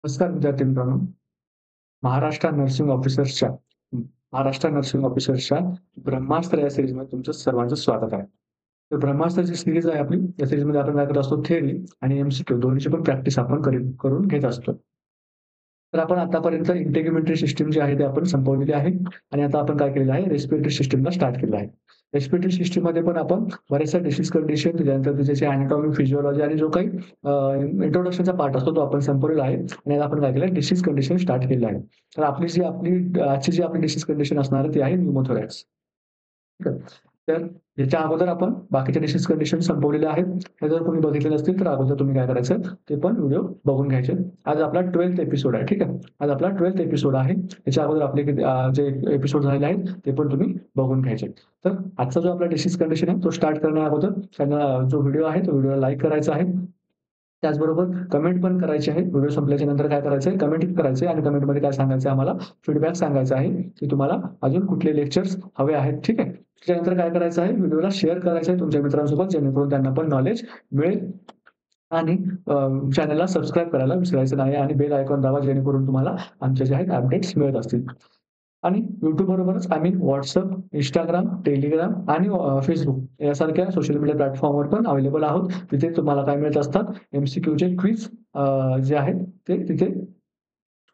नमस्कार विद्यार्थी मित्रांनो. महाराष्ट्र नर्सिंग ऑफिसर्सच्या महाराष्ट्र नर्सिंग ऑफिसर्सच्या ब्रह्मास्त्र या सीरीजमध्ये तुमचं सर्वांचं स्वागत आहे. तर ब्रह्मास्त्र जी सीरीज आहे आपली, या सीरीजमध्ये आपण काय करत असतो, थिअरी आणि एम-सी-क्यू दोन्हीची पण प्रॅक्टिस आपण करून घेत असतो. तर आपण आतापर्यंत इंटिग्युमेंटरी सिस्टम जी आहे ती आपण संपवलेली आहे आणि आता आपण काय केलेलं आहे, रेस्पिरेटरी सिस्टमला स्टार्ट केलं आहे. रेस्पिरेटरी सिस्टममध्ये पण आपण बऱ्याचशा डिसीज कंडिशन, त्याच्यानंतर त्याची एनाटॉमी, फिजिओलॉजी आणि जो काही इंट्रोडक्शनचा पार्ट असतो तो आपण संपवलेला आहे आणि आता आपण काय केलं, डिसीज कंडिशन स्टार्ट केलेलं आहे. तर आजची जी आपली डिसीज कंडिशन असणार आहे ती आहे न्यूमोथोरॅक्स. ठीक आहे. तर याच्या अगोदर आपण बाकीच्या डिसीज कंडिशन संपवलेल्या आहेत. हे जर कोणी बघितले नसतील तर अगोदर तुम्ही काय करायचं, ते पण व्हिडिओ बघून घ्यायचे. आज आपला 12th एपिसोड आहे. ठीक आहे. आज आपला 12th एपिसोड आहे. याच्या अगोदर आपले जे एपिसोड झालेले आहेत ते पण तुम्ही बघून घ्यायचे. तर आजचा जो आपला डिसीज कंडिशन आहे तो स्टार्ट करण्या अगोदर त्यांना जो व्हिडिओ आहे तो व्हिडिओला लाईक करायचा आहे. त्याचबरोबर कमेंट पण करायची आहे. व्हिडिओ संपल्याच्या नंतर काय करायचंय, कमेंट करायचंय आणि कमेंटमध्ये काय सांगायचं आहे, आम्हाला फीडबॅक सांगायचा आहे, की तुम्हाला अजून कुठले लेक्चर्स हवे आहेत. ठीक आहे. त्याच्यानंतर काय करायचं आहे, व्हिडिओला शेअर करायचं आहे तुमच्या मित्रांसोबत, जेणेकरून त्यांना पण नॉलेज मिळेल आणि चॅनलला सबस्क्राईब करायला विसरायचं नाही आणि बेल आयकॉन दाबा, जेणेकरून तुम्हाला आमचे जे आहेत अपडेट्स मिळत असतील. आणि YouTube बरोबरच आम्ही WhatsApp, Instagram, Telegram आणि Facebook यासारख्या सोशल मीडिया प्लॅटफॉर्मवर पण अवेलेबल आहोत. तिथे तुम्हाला काय मिळत असतात, एम-सी-क्यूचे क्विज जे आहेत ते तिथे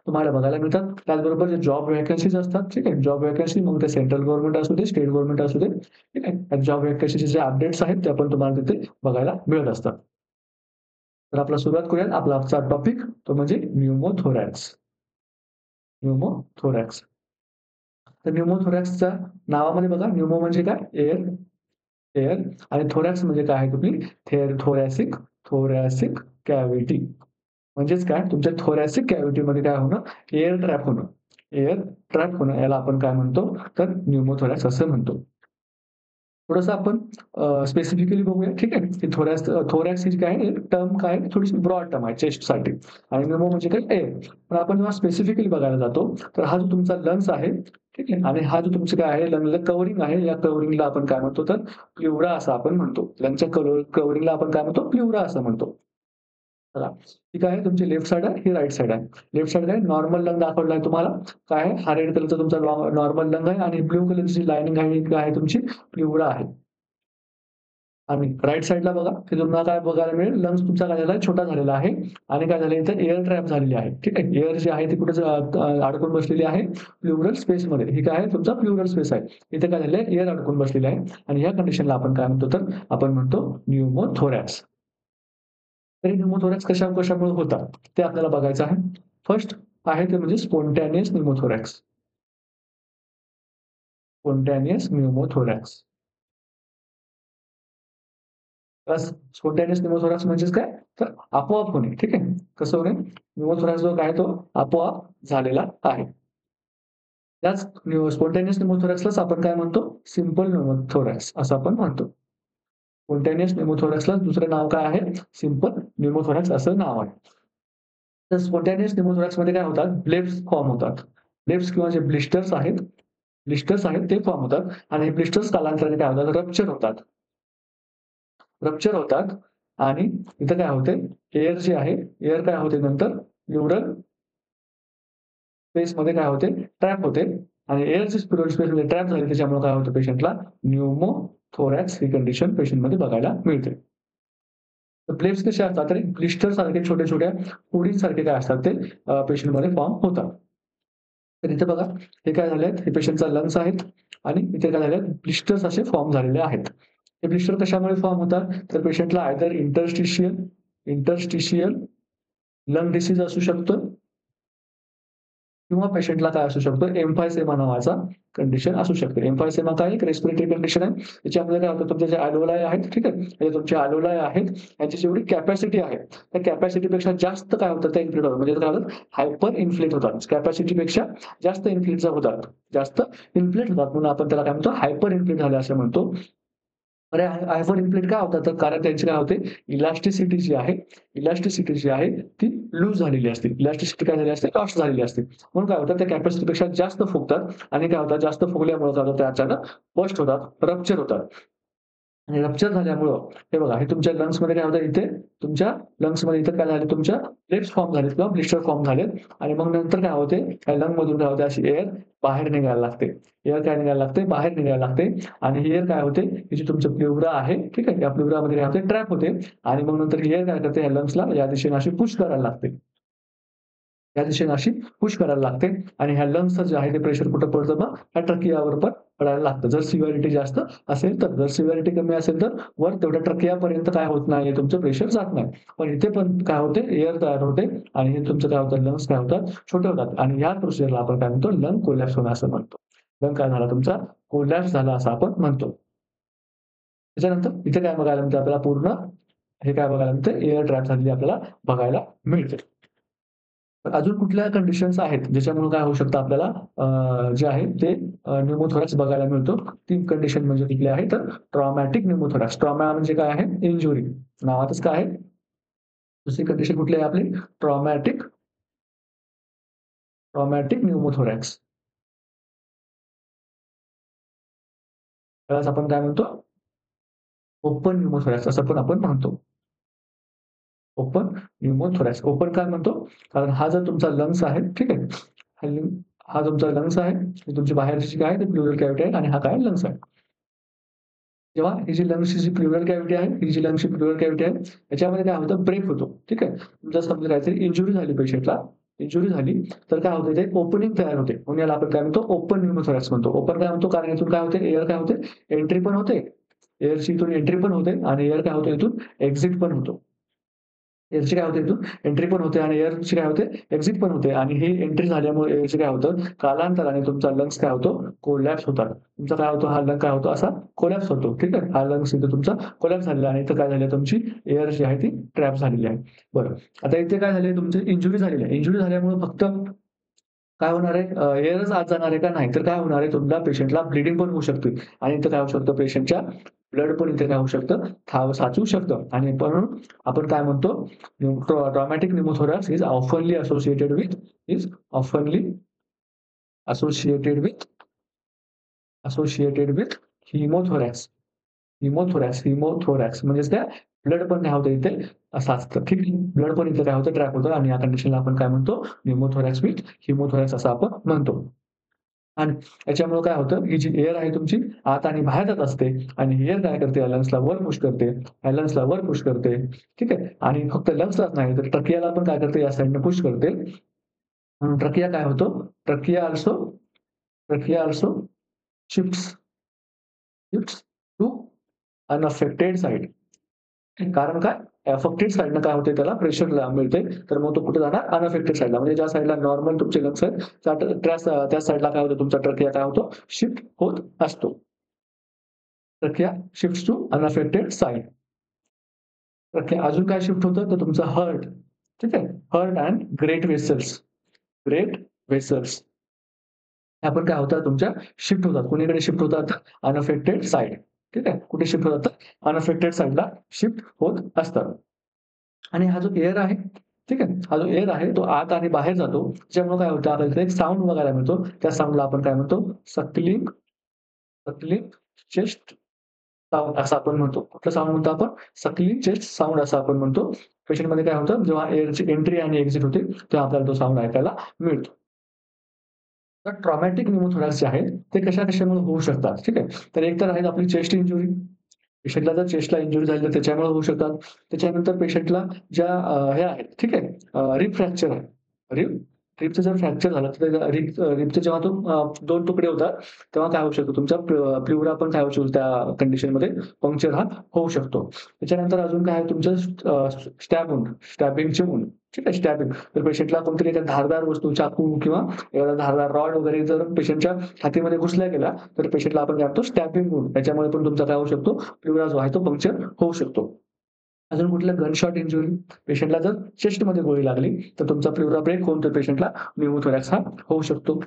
तुम्हाला बघायला मिळतात. त्याचबरोबर जे जॉब व्हॅकन्सीज असतात, ठीक आहे. जॉब व्हॅकन्सी मग ते सेंट्रल गव्हर्नमेंट असू दे, स्टेट गव्हर्नमेंट असू दे, ठीक आहे. जॉब व्हॅकन्सीचे जे अपडेट्स आहेत ते पण तुम्हाला तिथे बघायला मिळत असतात. तर आपला सुरुवात करूयात. आपला आजचा टॉपिक तो म्हणजे न्यूमोथोरॅक्स. न्यूमोथोरॅक्स. तर न्यूमोथोरॅक्सच्या नावामध्ये बघा, न्यूमो म्हणजे काय? एअर, एअर आणि थोरॅक्स म्हणजे काय आहे आपली थोरॅसिक, थोरॅसिक कॅव्हिटी. म्हणजेच काय, तुमच्या थोरॅसिक कॅव्हिटीमध्ये काय होणं, एअर ट्रॅप होणं. एअर ट्रॅप होणं याला आपण काय म्हणतो, तर न्यूमोथोरॅक्स असं म्हणतो. थोडंसं आपण स्पेसिफिकली बघूया, ठीक आहे. की थोरॅक्स ही काय आहे, टर्म काय आहे, थोडीशी ब्रॉड टर्म आहे चेस्टसाठी आणि न्यूमो म्हणजे काय, एअर. पण आपण जेव्हा स्पेसिफिकली बघायला जातो, तर हा जो तुमचा लंग्स आहे, ठीक आहे. आणि हा जो तुमचा काय आहे, लंगला कव्हरिंग आहे, या कव्हरिंगला आपण काय म्हणतो, तर प्लुरा असं आपण म्हणतो. लंगच्या कव्हरिंगला आपण काय म्हणतो, प्लुरा असं म्हणतो. चला, ही काय आहे, तुमची लेफ्ट साइड आहे, ही राइट साइड आहे. लेफ्ट साइड काय, नॉर्मल लंग दाखवलाय तुम्हाला. काय आहे, हा रेड कलरचा तुमचा नॉर्मल लंग आहे आणि ब्लू कलरची लाइनिंग आहे, ही काय आहे तुमची प्लुरा आहे. आणि राइट साइडला बघा, हे तुम्हाला काय बघायला मिळेल, लंग्स तुमचा काय झालाय, छोटा झालेला आहे आणि काय झालंय, इथे एअर ट्रॅप झालेली आहे. ठीक आहे. एअर जी आहे ती कुठे अडकून बसलेली आहे, प्लुरल स्पेसमध्ये. ही काय आहे, तुमचा प्लुरल स्पेस आहे. इथे काय झालंय, एअर अडकून बसलेली आहे आणि या कंडिशनला आपण काय म्हणतो, तर आपण म्हणतो न्यूमोथोरॅक्स. तर न्यूमोथोरॅक्स कशामुळे होतात, ते आपल्याला बघायचं आहे. फर्स्ट आहे ते म्हणजे स्पॉन्टेनियस न्यूमोथोरॅक्स. स्पॉन्टेनियस न्यूमोथोरॅक्स. प्लस स्पॉन्टेनियस न्यूमोथोरॅक्स म्हणजेच काय? तर आपोआप होणे. ठीक आहे. कसं होणे? न्यूमोथोरॅक्स जो काय तो आपोआप झालेला आहे. त्याच स्पॉन्टेनियस न्यूमोथोरॅक्सलाच आपण काय म्हणतो? सिंपल न्यूमोथोरॅक्स असं आपण म्हणतो. स्पॉन्टेनियस न्यूमोथोरॅक्सला दुसरं नाव काय आहे? सिंपल न्यूमोथोरॅक्स असं नाव आहे. तर स्पॉन्टेनियस न्यूमोथोरॅक्समध्ये काय होतात? ब्लेब्स फॉर्म होतात. ब्लेब्स किंवा जे ब्लिस्टर्स आहेत ते फॉर्म होतात आणि हे ब्लिस्टर्स कालांतराने काय होतात? रप्चर होतात आणि इथं काय होते, एअर जी आहे, एअर काय होते नंतर प्लुरल स्पेसमध्ये काय होते, ट्रॅप होते आणि एअर जी प्लुरल स्पेसमध्ये ट्रॅप झाली त्याच्यामुळे काय होतं, पेशंटला न्यूमोथोरॅक्स ही कंडिशन पेशंटमध्ये बघायला मिळते. तर प्लेट्स कसे असतात, तर ब्लिस्टर सारखे छोट्या-छोट्या पुडींसारखे काय असतात ते पेशंटमध्ये फॉर्म होतात. तर इथे बघा, हे काय झाले आहेत, हे पेशंटचा लंग्स आहेत आणि इथे काय झाले ब्लिस्टर्स असे फॉर्म झालेले आहेत. हे ब्लिस्टर कशामुळे फॉर्म होतात, तर पेशंटला आयदर इंटरस्टिशियल लंग डिसीज असू शकतं किंवा पेशंटला काय असू शकतो, एम्फायसेमा नावाचा कंडिशन असू शकते. एम्फायसेमा काय एक रेस्पिरेटरी कंडिशन आहे. त्याच्यामध्ये काय होतं, तुमचे जे अल्व्होलाई आहेत, ठीक आहे. हे तुमचे अल्व्होलाई आहेत, यांची जेवढी कॅपॅसिटी आहे, त्या कॅपॅसिटीपेक्षा जास्त काय होतं, त्या इन्फ्लेट होतात. म्हणजे काय होतात, हायपर इन्फ्लेट होतात. कॅपॅसिटीपेक्षा जास्त इन्फ्लेट होतात. जास्त इन्फ्लेट होतात म्हणून आपण त्याला काय म्हणतो, हायपर इन्फ्लेट झाले असं म्हणतो. अरे, हायपर इन्फ्लेट का होतात? तर कारण त्यांची काय होते, इलॅस्टिसिटी जी आहे ती लूज झालेली असते. इलॅस्टिसिटी काय झाली असते, लॉस्ट झालेली असते. म्हणून काय होतं, त्या कॅपॅसिटीपेक्षा जास्त फुगतात आणि काय होतात, जास्त फुगल्यामुळे काय होतं, ते अचानक बर्स्ट होतात, रप्चर होतात. आणि रप्चर झाल्यामुळं हे बघा, हे तुमच्या लंग्समध्ये काय होतं इथे तुमच्या लंग्समध्ये इथं काय झालं तुमच्या प्लेट्स फॉर्म झालेत किंवा ब्लिस्टर फॉर्म झालेत आणि मग नंतर काय होते या लंगमधून काय होते अशी एअर बाहेर निघायला लागते. एअर काय निघायला लागते? बाहेर निघायला लागते आणि ही एअर काय होते, ही जी तुमची प्लुरा आहे, ठीक आहे? या प्लुरामध्ये काय होते ट्रॅप होते आणि मग नंतर ही एअर काय करते या लंग्सला या दिशेने अशी पुश करायला लागते. त्या दिशेने अशी पुश करायला लागते आणि ह्या लंग्सचं जे आहे ते प्रेशर कुठं पडतं मग ह्या ट्रकियावर पण पडायला लागतं. जर सिव्हिरिटी जास्त असेल तर. जर सिव्हिरिटी कमी असेल तर वर तेवढ्या ट्रकियापर्यंत काय होत नाही, तुमचं प्रेशर जात नाही. पण इथे पण काय होते एअर तयार होते आणि हे तुमचं काय होतं लंग्स काय होतात छोटे होतात आणि ह्या प्रोसिजरला आपण काय म्हणतो लंग कोलॅप्स होणं असं म्हणतो. लंग काय झाला तुमचा कोलॅप्स झाला असं आपण म्हणतो. त्याच्यानंतर इथे काय बघायला मिळतं आपल्याला पूर्ण हे काय बघायला मिळतं एअर ट्रॅप झालेली आपल्याला बघायला मिळते. तर अजून कुठल्या कंडिशन्स आहेत, ज्याच्यामुळे काय होऊ शकतं आपल्याला जे आहे ते न्यूमोथोरॅक्स बघायला मिळतो. 3 कंडिशन म्हणजे कुठल्या आहेत तर ट्रॉमॅटिक न्यूमोथोरॅक्स. ट्रॉमा म्हणजे काय आहे? इंजुरी. नावातच काय आहे? दुसरी कंडिशन कुठली आहे आपली? Traumatic traumatic pneumothorax. त्यालाच आपण काय म्हणतो? ओपन न्यूमोथोरॅक्स असं पण आपण म्हणतो. ओपन न्यूमोथोरॅक्स. ओपन काय म्हणतो? कारण हा जर तुमचा लंग्स आहे, ठीक आहे? हा हा तुमचा लंग्स आहे. ही तुमची बाहेरची जी काय आहे, ती प्लुरल कॅव्हिटी आहे आणि हा काय लंग्स आहे. जेव्हा ही जी लंग्सची जी प्लुरल कॅव्हिटी आहे, ही जी लंग्सची प्लुरल कॅव्हिटी आहे, याच्यामध्ये काय होतं ब्रेक होतो. ठीक आहे. तुमचा समजा काहीतरी इंजुरी झाली पेशंटला, इंजुरी झाली, तर काय होतं ते ओपनिंग तयार होते. म्हणून याला आपण काय म्हणतो ओपन न्यूमोथोरॅक्स म्हणतो. ओपन काय म्हणतो कारण इथून काय होते एअर काय होते एंट्री पण होते. एअरची इथून एंट्री पण होते आणि एअर काय होतो इथून एक्झिट पण होतो. एअरची काय होते इथून एंट्री पण होते आणि एअरची काय होते एक्झिट पण होते आणि ही एंट्री झाल्यामुळे एअरची काय होतं कालांतराने तुमचा लंग्स काय होतो कोलॅप्स होतात. तुमचा काय होतो हा लंग काय होतो असा कोलॅप्स होतो. ठीक आहे. हा लंग्स इथे तुमचा कोलॅप्स झालेला आहे आणि इथं काय झालं तुमची एअर जी आहे ती ट्रॅप झालेली आहे. बरं. आता इथे काय झालंय तुमची इंजुरी झालेली आहे. इंजुरी झाल्यामुळे फक्त काय होणार आहे एअरच आत जाणार आहे का? नाही. तर काय होणार आहे तुमच्या पेशंटला ब्लीडिंग पण होऊ शकते आणि इथं काय होऊ शकतं पेशंटच्या ब्लड पण इथे काय होऊ शकतं साचू शकतं आणि म्हणून आपण काय म्हणतो traumatic pneumothorax is oftenly associated with associated with haemothorax. Haemothorax म्हणजेच काय ब्लड पण काय होतं इथे साचतं. ठीक आहे. ब्लड पण इथे काय होतं ट्रॅप होतं आणि या कंडिशनला आपण काय म्हणतो न्यूमोथोरॅक्स विथ हिमोथोरॅक्स असं आपण म्हणतो. आणि याच्यामुळे काय होतं, ही जी एअर आहे तुमची आत आणि बाहेर जात असते आणि ही एअर काय करते, या लंग्सला वर पुश करते, या लंग्सला वर पुश करते. ठीक आहे. आणि फक्त लंग्सलाच नाही, तर ट्रकियाला पण काय करते, या साइडने पुश करते. म्हणून ट्रकिया काय होतो, trachea also shifts shifts to unaffected side. कारण काय? अफेक्टेड साइडनं काय होते त्याला प्रेशर मिळते. तर मग तो कुठे जाणार? अनअफेक्टेड साइडला. म्हणजे ज्या साइडला नॉर्मल तुमचे लंग्स आहेत, त्या साइडला काय होतं तुमचा ट्रकिया काय होतो? शिफ्ट होत असतो. Trachea shifts to unaffected side. Trachea अजून काय शिफ्ट होतं? तर तुमचं हार्ट. ठीक आहे. Heart and great vessels. ह्या पण काय होतात तुमच्या शिफ्ट होतात. कुणीकडे शिफ्ट होतात? Unaffected side. ठीक आहे. कुठे शिफ्ट होतात? अनअफेक्टेड साइडला शिफ्ट होत असतात. आणि हा जो एअर आहे, ठीक आहे. हा जो एअर आहे तो आत आणि बाहेर जातो. त्याच्यामुळे काय होतं आपल्याला इथे एक साउंड बघायला मिळतो. त्या साउंडला आपण काय म्हणतो? सक्लिंग चेस्ट साउंड असं आपण म्हणतो. कुठलं साउंड म्हणतो आपण? सक्लिंग चेस्ट साउंड असं आपण म्हणतो. पेशंटमध्ये काय होतं जेव्हा एअरची एंट्री आणि एक्झिट होते, तेव्हा आपल्याला तो साउंड ऐकायला मिळतो. तर ट्रॉमॅटिक न्यूमोथोरॅक्स जे आहे, ते कशा-कशामुळे होऊ शकतात. ठीक आहे. तर एक तर आहे आपली चेस्ट इंजुरी. पेशंटला जर चेस्टला इंजुरी झाली तर त्याच्यामुळे होऊ शकतात. त्याच्यानंतर पेशंटला ज्या हे आहेत, ठीक आहे. रिब फ्रॅक्चर आहे. रिब रिबचं जर फ्रॅक्चर झालं तर रिबचे जेव्हा तो 2 तुकडे होतात, तेव्हा काय होऊ शकतं तुमचा प्लुरा पण काय होऊ शकतो त्या कंडिशनमध्ये पंक्चर हा होऊ शकतो. त्याच्यानंतर अजून काय आहे तुमचं स्टॅबिंगची वुंड. ठीक आहे, स्टॅबिंग. तर पेशंटला कोणतरी एका धारदार वस्तू, चाकू किंवा एखादा धारदार रॉड वगैरे जर पेशंटच्या छातीमध्ये घुसला गेला, तर पेशंटला आपण काय म्हणतो स्टॅबिंग वुंड. त्याच्यामुळे पण तुमचा काय होऊ शकतो, प्लुरा जो आहे तो पंक्चर होऊ शकतो. अजून कुठलं गनशॉट इंजुरी, पेशंटला जर चेस्टमध्ये गोळी लागली, तर तुमचा प्लुरा ब्रेक होऊन तर पेशंटला न्यूमोथोरॅक्स हा होऊ शकतो.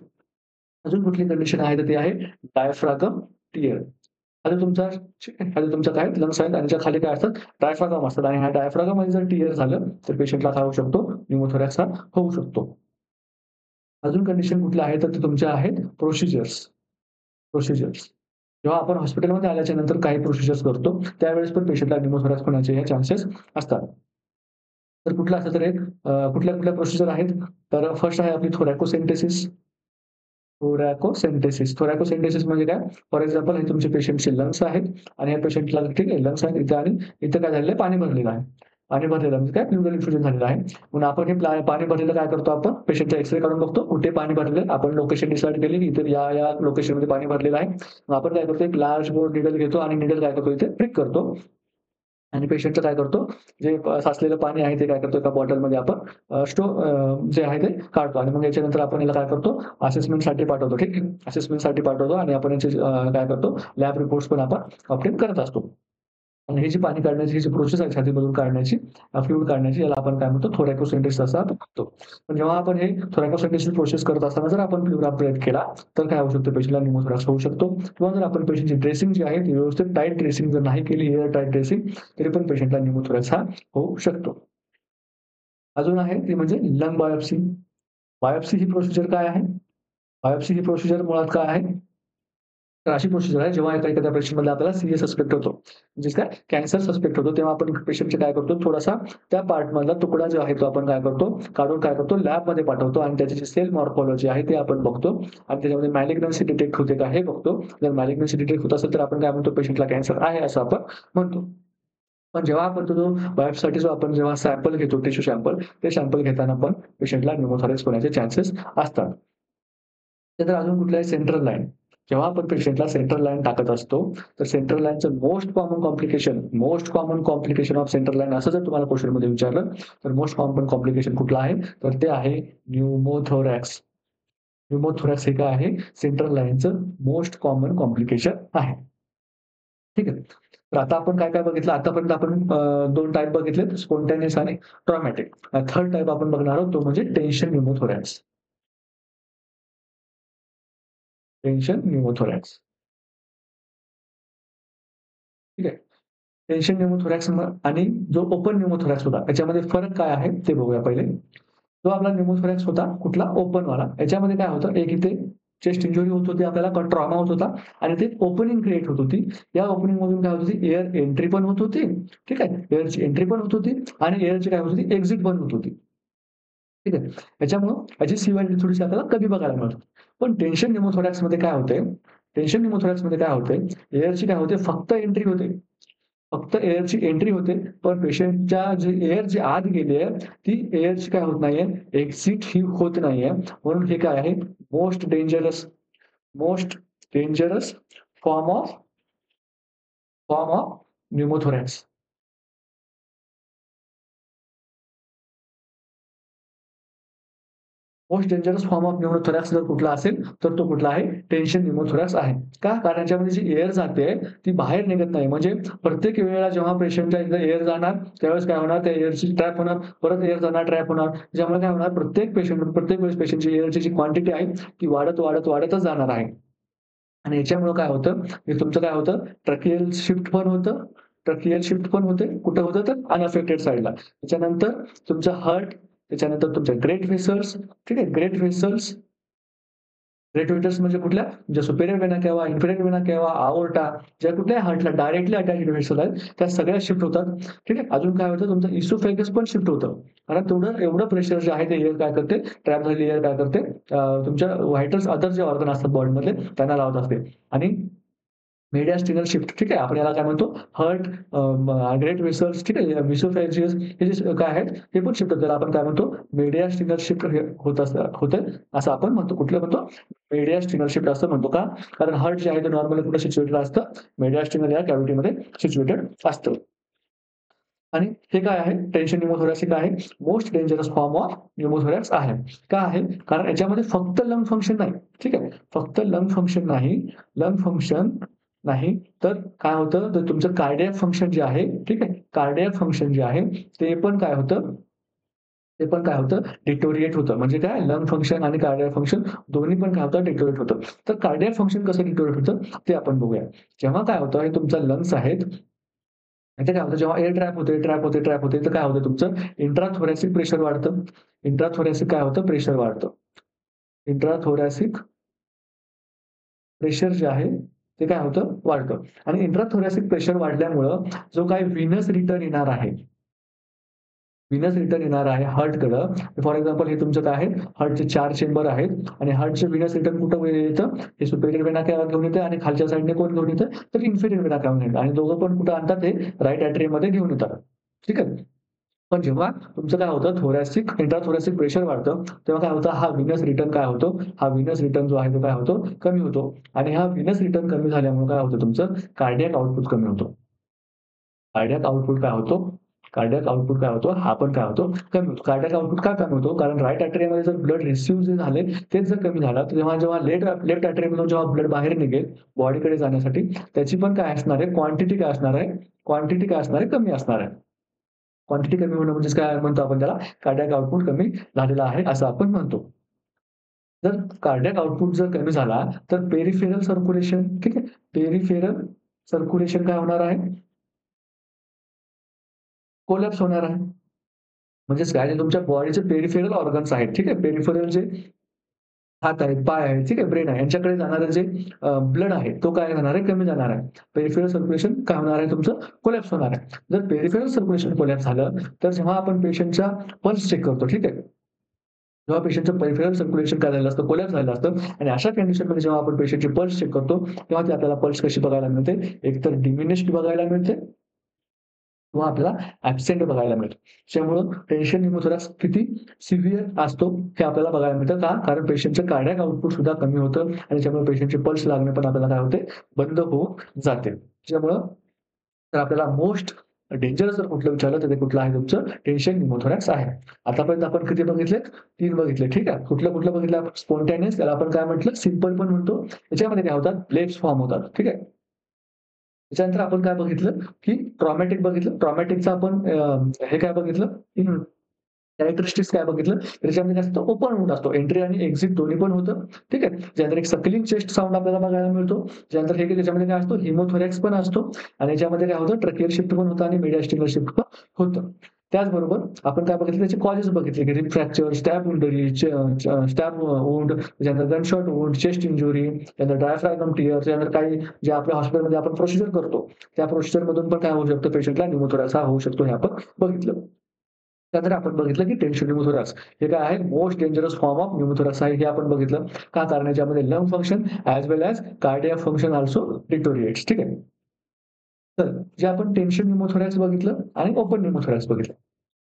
अजून कुठली कंडिशन आहे तर ती आहे डायफ्रागम टियर. आता तुमचा काय लंग्स आहेत आणि त्याच्या खाली काय असतात डायफ्रागम असतात आणि ह्या डायफ्रागममध्ये जर टियर झालं, तर पेशंटला काय होऊ शकतो न्यूमोथोरॅक्स हा होऊ शकतो. अजून कंडिशन कुठल्या आहेत तर ते तुमच्या आहेत प्रोसिजर्स. जेव्हा आपण हॉस्पिटलमध्ये आल्याच्या नंतर काही प्रोसिजर्स करतो, त्यावेळेस पण पेशंटला न्यूमोथोरॅक्स होण्याचे हे चान्सेस असतात. तर कुठलं असेल तर एक कुठल्या-कुठल्या प्रोसिजर आहेत? तर फर्स्ट आहे आपली थोरॅकोसेंटेसिस. थोरॅकोसेंटेसिस म्हणजे काय? फॉर एक्झाम्पल हे तुमचे पेशंटचे लंग्स आहेत आणि या पेशंटला ठीक आहे लंग्स आहेत इथे आणि इथं काय झालेलं आहे पाणी भरलेलं आहे. पाणी भरलेलं म्हणजे काय प्लुरल इन्फ्युजन झालेलं आहे. म्हणून आपण हे पाणी भरलेलं काय करतो आपण पेशंटचा एक्स-रे काढून बघतो. कुठे पाणी भरलेलं आहे. आपण लोकेशन डिसाईड केली की इथे या लोकेशनमध्ये पाणी भरलेलं आहे. मग आपण काय करतो एक लार्ज बोर निडल घेतो आणि निडल काय करतो इथे प्रिक करतो. आणि पेशंटचं काय करतो, जे साचलेलं पाणी आहे ते काय करतो एका बॉटलमध्ये आपण जे आहे ते काढतो आणि मग याच्यानंतर आपण याला काय करतो असेसमेंटसाठी पाठवतो. ठीक आहे. असेसमेंटसाठी पाठवतो आणि आपण याचे काय करतो लॅब रिपोर्ट्स पण आपण ऑब्टेन करत असतो. आणि ही जी पाणी काढण्याची ही जी प्रोसेस आहे छातीमधून काढण्याची, फ्लुइड काढण्याची याला आपण काय म्हणतो थोरॅकोसेंटेसिस असं आपण म्हणतो. पण जेव्हा आपण हे थोरॅकोसेंटेसिस प्रोसेस करत असताना जर आपण प्लुरा ब्रेथ केला, तर काय होऊ शकतं पेशंटला न्यूमोथोरॅक्स होऊ शकतो किंवा जर आपण पेशंटची ड्रेसिंग जी आहे ती व्यवस्थित टाईट ड्रेसिंग जर नाही केली एअर टाईट ड्रेसिंग, तरी पण पेशंटला न्यूमोथोरॅक्स हा होऊ शकतो. अजून आहे ती म्हणजे लंग बायोप्सी. बायोप्सी ही प्रोसिजर काय आहे? बायोप्सी ही प्रोसिजर मुळात काय आहे? तर अशी प्रोसिजर आहे जेव्हा एखाद्या पेशंटमध्ये आपल्याला सीरियस सस्पेक्ट होतो. म्हणजे काय कॅन्सर सस्पेक्ट होतो, तेव्हा आपण पेशंटचे काय करतो थोडासा त्या पार्टमधला तुकडा जो आहे तो आपण काय करतो, काढून काय करतो लॅबमध्ये पाठवतो आणि त्याची जी सेल मॉर्फॉलॉजी आहे ते आपण बघतो आणि त्याच्यामध्ये मॅलिग्नन्सी डिटेक्ट होते का हे बघतो. जर मॅलिग्नन्सी डिटेक्ट होत असेल तर आपण काय म्हणतो पेशंटला कॅन्सर आहे असं आपण म्हणतो. पण जेव्हा आपण तो जो बायोप्सीसाठी जो आपण जेव्हा सॅम्पल घेतो टिश्यू सॅम्पल, ते सॅम्पल घेताना पण पेशंटला न्यूमोथोरॅक्स होण्याचे चान्सेस असतात. त्यानंतर अजून कुठलं आहे सेंट्रल लाईन. जेव्हा आपण पेशंटला सेंट्रल लाईन टाकत असतो, तर सेंट्रल लाईनचं most common complication of central line असं जर तुम्हाला क्वेशनमध्ये विचारलं, तर मोस्ट कॉमन कॉम्प्लिकेशन कुठलं आहे? तर ते आहे न्यूमोथोरॅक्स. न्यूमोथोरॅक्स हे काय आहे? सेंट्रल लाईनचं मोस्ट कॉमन कॉम्प्लिकेशन आहे. ठीक आहे. तर आता आपण काय-काय बघितलं आतापर्यंत आपण 2 टाइप बघितलेत स्पॉन्टेनियस आणि ट्रॉमॅटिक. थर्ड टाइप आपण बघणार आहोत तो म्हणजे टेन्शन न्यूमोथोरॅक्स. टेन्शन न्यूमोथोरॅक्स. ठीक आहे. टेन्शन न्यूमोथोरॅक्स आणि जो ओपन न्यूमोथोरॅक्स होता, याच्यामध्ये फरक काय आहे ते बघूया पहिले. जो आपला न्यूमोथोरॅक्स होता कुठला ओपनवाला. याच्यामध्ये काय होतं एक इथे चेस्ट इंज्युरी होत होती आपल्याला ट्रॉमा होत होता आणि ते ओपनिंग क्रिएट होत होती. या ओपनिंगमधून काय होत होती एअर एंट्री पण होत होती. ठीक आहे. एअरची एंट्री पण होत होती आणि एअरची काय होत होती एक्झिट पण होत होती. ठीक आहे. त्याच्यामुळं याची सिव्हिरिटी थोडीशी आपल्याला कमी बघायला मिळते. पण टेन्शन न्यूमोथोरॅक्समध्ये काय होतंय, टेन्शन न्यूमोथोरॅक्समध्ये काय होतंय, एअरची काय होते फक्त एंट्री होते. फक्त एअरची एंट्री होते, पण पेशंटच्या जी एअर जी आत गेली आहे, ती एअरची काय होत नाहीये, एक्झिट ही होत नाहीये. म्हणून हे काय आहे, most dangerous form of form of pneumothorax. Most dangerous form of pneumothorax जर कुठला असेल, तर तो कुठला आहे? टेन्शन न्यूमोथोरॅक्स आहे. का? कारण याच्यामध्ये जी एअर जाते, ती बाहेर निघत नाही. म्हणजे प्रत्येक वेळेला जेव्हा पेशंटच्या इथं एअर जाणार, त्यावेळेस काय होणार? त्या एअरची ट्रॅप होणार, परत एअर जाणार, ट्रॅप होणार. त्याच्यामुळे काय होणार? प्रत्येक वेळेस पेशंटची एअरची जी क्वांटिटी आहे, ती वाढतच जाणार आहे. आणि याच्यामुळं काय होतं, की तुमचं काय होतं, ट्रकियल शिफ्ट पण होते. कुठं होतं तर अनअफेक्टेड साइडला. त्याच्यानंतर तुमचं हार्ट, त्याच्यानंतर तुमचे ग्रेट व्हेसल्स, ठीक आहे. ग्रेट व्हेसल्स म्हणजे कुठल्या? ज्या सुपेरियर वेना केव्हा, इन्फेरियर वेना केव्हा, अओर्टा ज्या कुठल्याही हार्टला डायरेक्टली अटॅच्ड व्हेसल आहेत, त्या सगळ्या शिफ्ट होतात. ठीक आहे. अजून काय होतं तुमचं इसोफेगस पण शिफ्ट होतं. कारण तेवढं एवढं प्रेशर जे आहे ते एअर काय करते, ट्रॅप झालेली एअर काय करते, तुमच्या व्हायटल्स अदर जे ऑर्गन असतात बॉडीमधले त्यांना लावत असते. आणि मीडियास्टिनल शिफ्ट ठीक आहे. आपण याला काय म्हणतो हार्ट, ग्रेट व्हेसल्स ठीक आहे. मिसोफॅजियस हे जे काय आहेत हे पण शिफ्ट होतात. त्याला आपण काय म्हणतो मीडियास्टिनल शिफ्ट हे होतं असं आपण म्हणतो. कुठलं म्हणतो? मीडियास्टिनल शिफ्ट असं म्हणतो. का? कारण हार्ट जे आहे ते नॉर्मली कुठे सिच्युएटेड असतं? मीडियास्टिनल या कॅव्हिटीमध्ये सिच्युएटेड असतं. आणि हे काय आहे? टेन्शन न्यूमोथोरॅक्स हे काय आहे? Most dangerous form of pneumothorax आहे. का आहे? कारण याच्यामध्ये फक्त लंग फंक्शन नाही. ठीक आहे. फक्त लंग फंक्शन नाही. लंग फंक्शन नाही, तर काय होतं, तर तुमचं कार्डियाक फंक्शन जे आहे, ठीक आहे. कार्डियाक फंक्शन जे आहे, ते पण काय होतं, ते पण काय होतं, डिटोरिएट होतं. म्हणजे काय लंग फंक्शन आणि कार्डियाक फंक्शन दोन्ही पण काय होतं, डिटोरिएट होतं. तर कार्डियाक फंक्शन कसं डिटोरिएट होतं, ते आपण बघूया. जेव्हा काय होतं, हे तुमचं लंग्स आहेत, इथे काय होतं, जेव्हा एअर ट्रॅप होते, तर काय होतं तुमचं इंट्राथोरॅसिक प्रेशर वाढतं. इंट्राथोरॅसिक काय होतं, प्रेशर वाढतं. इंट्राथोरॅसिक प्रेशर जे आहे, ते काय होतं वाढतं आणि इंट्राथोरॅसिक प्रेशर वाढल्यामुळं जो काही व्हीनस रिटर्न येणार आहे, व्हीनस रिटर्न येणार आहे हार्टकडं. फॉर एक्झाम्पल हे तुमचं काय आहे, हार्टचे 4 चेंबर आहेत आणि हार्टचे व्हीनस रिटर्न कुठं येतं? हे सुपेरियर वेना केव्हा घेऊन येतं आणि खालच्या साइडने कोण घेऊन येतं? तर इन्फेरियर वेना घेऊन येतं आणि दोघं पण कुठं आणतात ते राइट एट्रियममध्ये घेऊन येतात. ठीक आहे. पण जेव्हा तुमचं काय होतं इंट्राथोरॅसिक प्रेशर वाढतं, तेव्हा काय होतं हा व्हीनस रिटर्न काय होतो? हा व्हीनस रिटर्न जो आहे तो काय होतो? कमी होतो आणि हा व्हीनस रिटर्न कमी झाल्यामुळे काय होतं तुमचं कार्डियाक आउटपुट कमी होतो. कार्डियाक आउटपुट काय होतो? कार्डियाक आउटपुट काय होतो? हा पण काय होतो? कमी होतो. कार्डियाक आउटपुट का कमी होतो? कारण राइट एट्रियममध्ये जर ब्लड रिसीव्ह जे झाले तेच जर कमी झालं, तर तेव्हा जेव्हा लेफ्ट एट्रियममधून जेव्हा ब्लड बाहेर निघेल बॉडीकडे जाण्यासाठी त्याची पण काय असणार आहे? क्वांटिटी काय असणार आहे? क्वांटिटी काय असणार आहे? कमी असणार आहे. क्वांटिटी कमी होणं म्हणजेच काय म्हणतो आपण त्याला? कार्डियाक आउटपुट कमी झालेला आहे असं आपण म्हणतो. जर कार्डियाक आउटपुट जर कमी झाला, तर पेरिफेरल सर्क्युलेशन ठीक आहे. पेरिफेरल सर्क्युलेशन काय होणार आहे? कोलॅप्स होणार आहे. म्हणजेच काय? जे तुमच्या बॉडीचे पेरिफेरल ऑर्गन्स आहेत, ठीक आहे. पेरिफेरल जे हात आहेत, पाय आहेत, ठीक आहे, ब्रेन आहे. यांच्याकडे जाणारं जे ब्लड आहे, तो काय होणार आहे? कमी जाणार आहे. पेरिफेरल सर्क्युलेशन काय होणार आहे तुमचं? कोलॅप्स होणार आहे. जर पेरिफेरल सर्क्युलेशन कोलॅप्स झालं, तर जेव्हा आपण पेशंटचा पल्स चेक करतो, ठीक आहे. जेव्हा पेशंटचं पेरिफेरल सर्क्युलेशन काय झालं असतं, कोलॅप्स झालं असतं आणि अशा कंडिशनमध्ये जेव्हा आपण पेशंटची पल्स चेक करतो, तेव्हा ती आपल्याला पल्स कशी बघायला मिळते? एकतर डिमिनिश्ड बघायला मिळते किंवा आपल्याला ॲब्सेंट बघायला मिळतो. त्यामुळं टेन्शन न्यूमोथोरॅक्स किती सिव्हिअर असतो हे आपल्याला बघायला मिळतं. का? कारण पेशंटचं कार्डियाक आउटपुट सुद्धा कमी होतं आणि त्यामुळे पेशंटचे पल्स लागणे पण आपल्याला काय होते? बंद होऊन जाते. त्याच्यामुळं तर आपल्याला मोस्ट डेंजरस जर कुठलं विचारलं तर ते कुठलं आहे तुमचं टेन्शन न्यूमोथोरॅक्स आहे. आतापर्यंत आपण किती बघितलेत? 3 बघितले. ठीक आहे. कुठलं बघितलं आपण? स्पॉन्टेनियस त्याला आपण काय म्हटलं? सिंपल पण म्हणतो. त्याच्यामध्ये काय होतात? ब्लेब्स फॉर्म होतात. ठीक आहे. त्याच्यानंतर आपण काय बघितलं, की ट्रॉमॅटिक बघितलं. ट्रॉमॅटिकचं आपण हे काय बघितलं? कॅरेक्टरिस्टिक्स काय बघितलं? त्याच्यामध्ये काय असतं ओपन वुंड असतो. एंट्री आणि एक्झिट दोन्ही पण होतं. ठीक आहे. त्यानंतर एक सक्लिंग चेस्ट साउंड आपल्याला बघायला मिळतो. त्यानंतर हे त्याच्यामध्ये काय असतो हिमोथोरॅक्स पण असतो आणि याच्यामध्ये काय होतं ट्रकियल शिफ्ट पण होतं आणि मेडिअस्टिनल शिफ्ट पण होतं. त्याचबरोबर आपण काय बघितलं त्याचे कॉजेस बघितले, की रिब फ्रॅक्चर, स्टॅब वुंडरी, स्टॅब वुंड, त्याच्यानंतर गनशॉट वुंड, चेस्ट इंज्युरी, त्यानंतर डायफ्रॅगम टिअर, त्यानंतर काही जे आपल्या हॉस्पिटलमध्ये आपण प्रोसिजर करतो, त्या प्रोसिजरमधून पण काय होऊ शकतं पेशंटला न्यूमोथोरॅक्स हा होऊ शकतो हे आपण बघितलं. त्यानंतर आपण बघितलं की टेन्शन न्यूमोथोरॅक्स हे काय आहे most dangerous form of pneumothorax आहे हे आपण बघितलं. का? कारण याच्यामध्ये lung function as well as cardiac function also deteriorates. ठीक आहे. तर जे आपण टेन्शन न्यूमोथोरॅक्स बघितलं आणि ओपन न्यूमोथोरॅक्स बघितलं.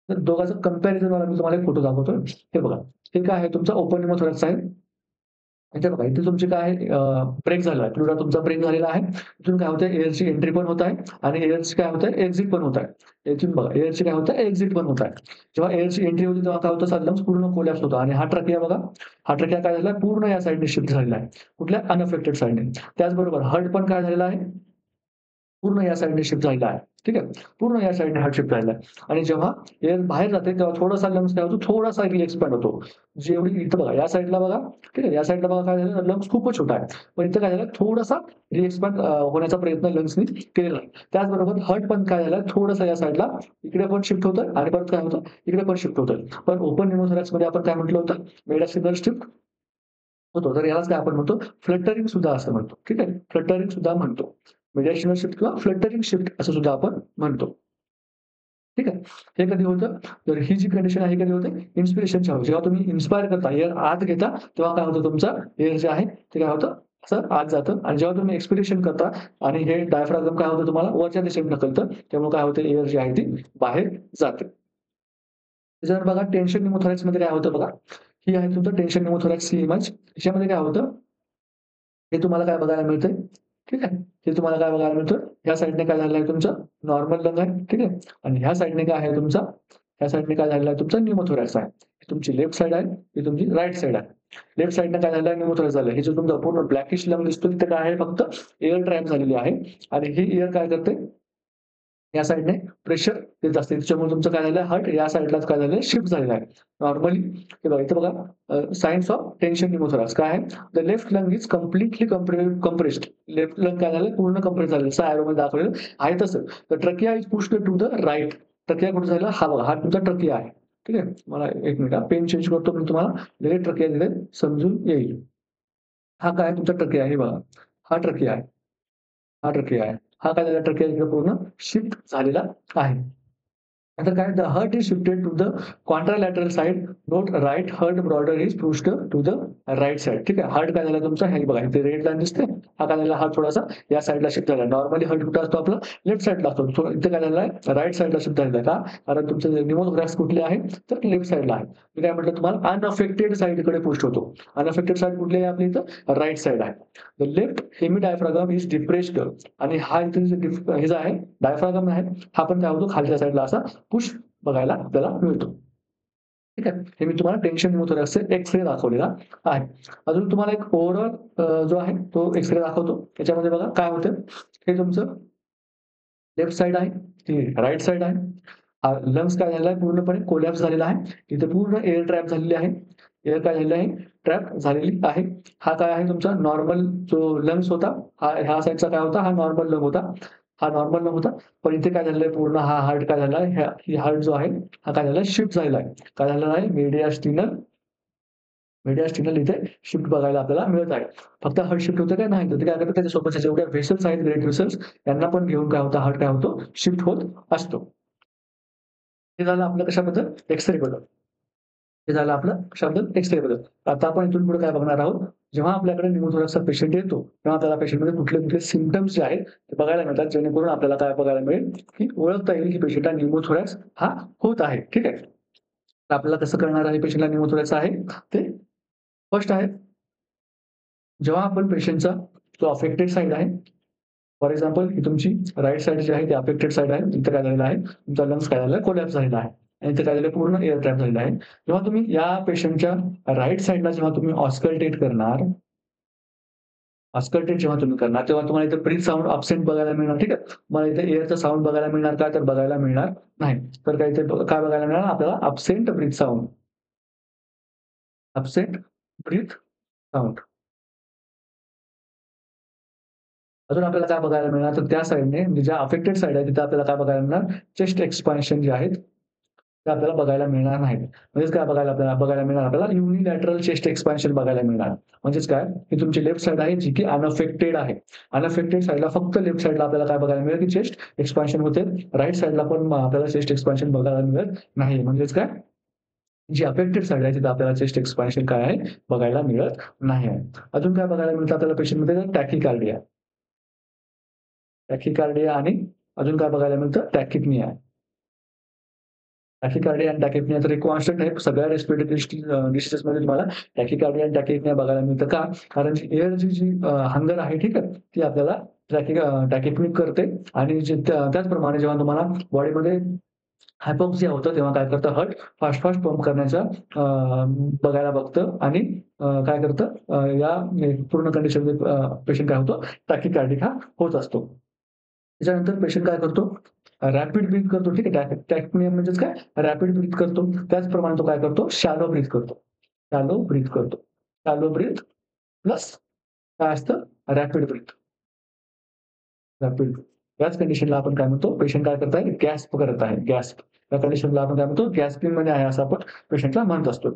तर दोघांचं कंपॅरिझन मला मी तुम्हाला एक फोटो दाखवतोय. हे बघा. हे काय आहे तुमचा ओपन न्यूमोथोरॅक्स आहे. इथे बघा, इथे तुमची काय आहे ब्रेक झाला प्लुरा तुमचा ब्रेक झालेला आहे. इथून काय होतंय एअरची एंट्री पण होत आहे आणि एअरची काय होतंय एक्झिट पण होत आहे. इथून बघा एअरची काय होतं एक्झिट पण होत आहे. जेव्हा एअरची एंट्री होते तेव्हा काय होतं सदलम्स पूर्ण कोलॅप्स होतो आणि हा ट्रकिया बघा, हा ट्रकिया काय झाला पूर्ण या साइडने शिफ्ट झालेला आहे. कुठल्या अनअफेक्टेड साइडने. त्याचबरोबर हार्ट पण काय झालेला आहे पूर्ण या साइडने शिफ्ट झालेला आहे. ठीक आहे. पूर्ण या साइडने हार्ट शिफ्ट झालेला आहे आणि जेव्हा एअर बाहेर जाते तेव्हा थोडासा लंग्स काय होतो, थोडासा री-एक्सपॅन्ड होतो. जेवढी इथं बघा या साइडला बघा, ठीक आहे. या साइडला बघा काय झालं लंग्स खूपच छोटा आहे. पण इथं काय झालं थोडासा री-एक्सपॅन्ड होण्याचा प्रयत्न लंग्सनी केलेला आहे. त्याचबरोबर हार्ट पण काय झालं थोडंसं या साइडला इकडे पण शिफ्ट होतं आणि परत काय होतं इकडे पण शिफ्ट होतं. पण ओपन न्यूमोथोरॅक्समध्ये आपण काय म्हटलं होतं मेडासिनल शिफ्ट होतो. तर यालाच काय आपण म्हणतो फ्लटरिंग सुद्धा असं म्हणतो. ठीक आहे. फ्लटरिंग सुद्धा म्हणतो. मिडेशनल शिफ्ट किंवा फ्लटरिंग शिफ्ट असं सुद्धा आपण म्हणतो. ठीक आहे. हे कधी होतं? तर ही जी कंडिशन आहे कधी होते? इन्स्पिरेशनच्या वेळी. जेव्हा तुम्ही इन्स्पायर करता, एअर आत घेता, तेव्हा काय होतं तुमचं एअर जे आहे ते काय होतं? असं आत जातं आणि जेव्हा तुम्ही एक्सपिरेशन करता आणि हे डायफ्रागम काय होतं तुम्हाला वरच्या दिशेने ढकलतं. त्यामुळे काय होतं एअर जी आहे ती बाहेर जाते. त्याच्यानंतर बघा टेन्शन न्यूमोथोरॅक्समध्ये काय होतं बघा. ही आहे तुमचं टेन्शन न्यूमोथोरॅक्सची इमेज. याच्यामध्ये काय होतं? हे तुम्हाला काय बघायला मिळतंय? ठीक आहे. हे तुम्हाला काय बघायला मिळतं? ह्या साइडने काय झालेलं आहे तुमचं नॉर्मल लंग आहे. ठीक आहे. आणि ह्या साइडने काय आहे तुमचा? ह्या साइडने काय झालेलं आहे तुमचा न्यूमोथोरॅक्स आहे. ही तुमची लेफ्ट साइड आहे, ही तुमची राइट साइड आहे. लेफ्ट साइडने काय झालं आहे न्यूमोथोरॅक्स झालं. हे जो तुमचा पूर्ण ब्लॅकिश लंग दिसतो तिथे काय आहे फक्त एअर ट्रॅप झालेली आहे आणि ही एअर काय करते या साइडने प्रेशर देत असते. त्याच्यामुळे तुमचं काय झालं हार्ट या साइडलाच काय झालंय शिफ्ट झालेलं आहे. नॉर्मली हे बघा इथं बघा सायन्स ऑफ टेन्शन न्यूमोथोरॅक्स काय आहे? The left lung is completely compressed. Left lung काय झालं पूर्ण कंप्रेस झालेलं. जसं एरोमध्ये दाखवलेलं आहे तसं. The trachea is pushed to the right. Trachea कुठे झाला? हा बघा हा तुमचा ट्रकिया आहे. ठीक आहे. मला 1 मिनिट पेन चेंज करतो मी तुम्हाला लगेच ट्रकिया दिले समजून येईल. हा काय तुमचा ट्रकिया आहे हे बघा. हा ट्रकिया आहे. हा ट्रकिया आहे. हा काय झाला ट्रकिया इकडे पूर्ण शिफ्ट झालेला आहे. आता काय the heart is shifted to the contralateral side. Note right heart border is pushed to the right side. ठीक आहे. हर्ट काय झाला तुमचा हे बघा इथे रेड लाईन दिसते. हा काय झाला हा थोडासा या साइडला शिफ्ट झाला. नॉर्मली हर्ट कुठे असतो आपला लेफ्ट साइडला असतो. इथे काय झालेला आहे राइट साइडला शिफ्ट झालेला आहे. का? कारण तुमचं निमोथोरॅक्स कुठले आहे तर लेफ्ट साइडला आहे. मी काय म्हटलं तुम्हाला अनअफेक्टेड साइडकडे पुश होतो. अनअफेक्टेड साइड कुठली आहे आपली इथं राइट साइड आहे. The left hemidiaphragm is depressed आणि हा इथे हे जो आहे डायफ्रागम आहे हा पण काय होतो खालच्या साइडला असा पुश बघायला आपल्याला मिळतो. ठीक आहे. हे मी तुम्हाला टेन्शन निमोथोरॅक्सचे एक्स-रे दाखवलेला आहे. अजून तुम्हाला एक ओव्हरऑल जो आहे तो एक्स-रे दाखवतो. त्याच्यामध्ये बघा काय होतं. हे तुमचं लेफ्ट साइड आहे, ती राइट साइड आहे. लंग्स काय झालेला आहे पूर्णपणे कोलॅप्स झालेला आहे. इथे पूर्ण एअर ट्रॅप झालेली आहे. एअर काय झालेलं आहे ट्रॅप झालेली आहे. हा काय आहे तुमचा नॉर्मल जो लंग्स होता, ह्या साइडचा काय होता हा नॉर्मल लंग होता. हा नॉर्मल लंग होता. पण इथे काय झालेलं आहे पूर्ण हा हार्ट काय झाला आहे, ही हार्ट जो आहे हा काय झाला शिफ्ट झालेला आहे. काय झालेला आहे मीडियास्टिनल इथे शिफ्ट बघायला आपल्याला मिळत आहे. फक्त हार्ट शिफ्ट होतं काय नाही, तर ते काय करतात त्याच्यासोबतच्या जेवढ्या व्हेसल्स आहेत ब्लड व्हेसल्स त्यांना पण घेऊन काय होतं हार्ट काय होतो शिफ्ट होत असतो. हे झालं आपलं कशाबद्दल एक्स-रे बद्दल. हे झालं आपलं कशाबद्दल एक्स-रे बद्दल. आता आपण इथून पुढे काय बघणार आहोत. जेव्हा आपल्याकडे निमोथोरॅक्सचा पेशंट येतो, तेव्हा आपल्याला पेशंटमध्ये कुठले-कुठले सिम्प्टम्स जे आहेत ते बघायला मिळतात. जेणेकरून आपल्याला काय बघायला मिळेल, की ओळखता येईल की पेशंटला निमोथोरॅक्स हा होत आहे. ठीक आहे. तर आपल्याला कसं कळणार आहे पेशंटला निमोथोरॅक्स आहे ते फर्स्ट आहे जेव्हा आपण पेशंटचा जो अफेक्टेड साइड आहे, फॉर एक्झाम्पल ही तुमची राइट साइड जी आहे ती अफेक्टेड साइड आहे. इथे काय झालेलं आहे, तुमचा लंग्स काय झाला कोलॅप्स झालेला आहे आणि इथे काय झालं पूर्ण एअर ट्रॅप झालेला आहे. जेव्हा तुम्ही या पेशंटच्या राइट साइडला जेव्हा तुम्ही ऑस्कल्टेट करणार, ऑस्कल्टेट जेव्हा तुम्ही करणार, तेव्हा तुम्हाला इथे ब्रीथ साउंड अब्सेंट बघायला मिळणार. ठीक आहे. तुम्हाला इथे एअरचा साउंड बघायला मिळणार का? तर बघायला मिळणार नाही. तर काय इथे काय बघायला मिळणार आपल्याला absent breath sound. Absent breath sound. अजून आपल्याला काय बघायला मिळणार तर त्या साइडने म्हणजे ज्या अफेक्टेड साइड आहे तिथे आपल्याला काय बघायला मिळणार चेस्ट एक्सपान्शन जे आहेत ते आपल्याला बघायला मिळणार नाहीत. म्हणजेच काय आपल्याला बघायला मिळणार आपल्याला युनिलॅटरल चेस्ट एक्सपान्शन बघायला मिळणार. म्हणजेच काय ही तुमची लेफ्ट साइड आहे जी की अनअफेक्टेड आहे. अनअफेक्टेड साइडला फक्त लेफ्ट साइडला आपल्याला काय बघायला मिळेल की चेस्ट एक्सपान्शन होते. राइट साइडला पण आपल्याला चेस्ट एक्सपान्शन बघायला मिळत नाही. म्हणजेच काय जी अफेक्टेड साइड आहे तिथे आपल्याला चेस्ट एक्सपान्शन काय आहे बघायला मिळत नाही आहे. अजून काय बघायला मिळतं आपल्याला पेशंटमध्ये टॅकीकार्डिया. टॅकीकार्डिया आणि अजून काय बघायला मिळतं टॅकिपनिया. टॅकीकार्डिया आणि टॅकिपनिया तर एक कॉन्स्टंट आहे. सगळ्या रेस्पिरेटरी डिसीजेसमध्ये तुम्हाला टॅकीकार्डिया आणि टॅकिपनिया बघायला मिळतं. का? कारण जी एअरची जी हंगर आहे ठीक आहे, ती आपल्याला टॅकिपनिक करते आणि त्याचप्रमाणे जेव्हा तुम्हाला बॉडीमध्ये हायपॉक्सिया होतं तेव्हा काय करतं हार्ट फास्ट पंप करण्याचा बघायला बघतं आणि काय करतं या पूर्ण कंडिशनमध्ये पेशंट काय होतो टॅकीकार्डिक हा होत असतो. त्याच्यानंतर पेशंट काय करतो रॅपिड ब्रीथ करतो. ठीक आहे. टॅक्निया म्हणजेच काय रॅपिड ब्रीथ करतो. त्याचप्रमाणे तो काय करतो शॅलो ब्रीथ करतो. शॅलो ब्रीथ करतो. शॅलो ब्रीथ प्लस काय असतं रॅपिड ब्रीथ. रॅपिड याच कंडिशनला आपण काय म्हणतो पेशंट काय करत आहे गॅस्प करत आहे. गॅस्प या कंडिशनला आपण काय म्हणतो गॅस्पिंग मध्ये आहे असं आपण पेशंटला म्हणत असतो.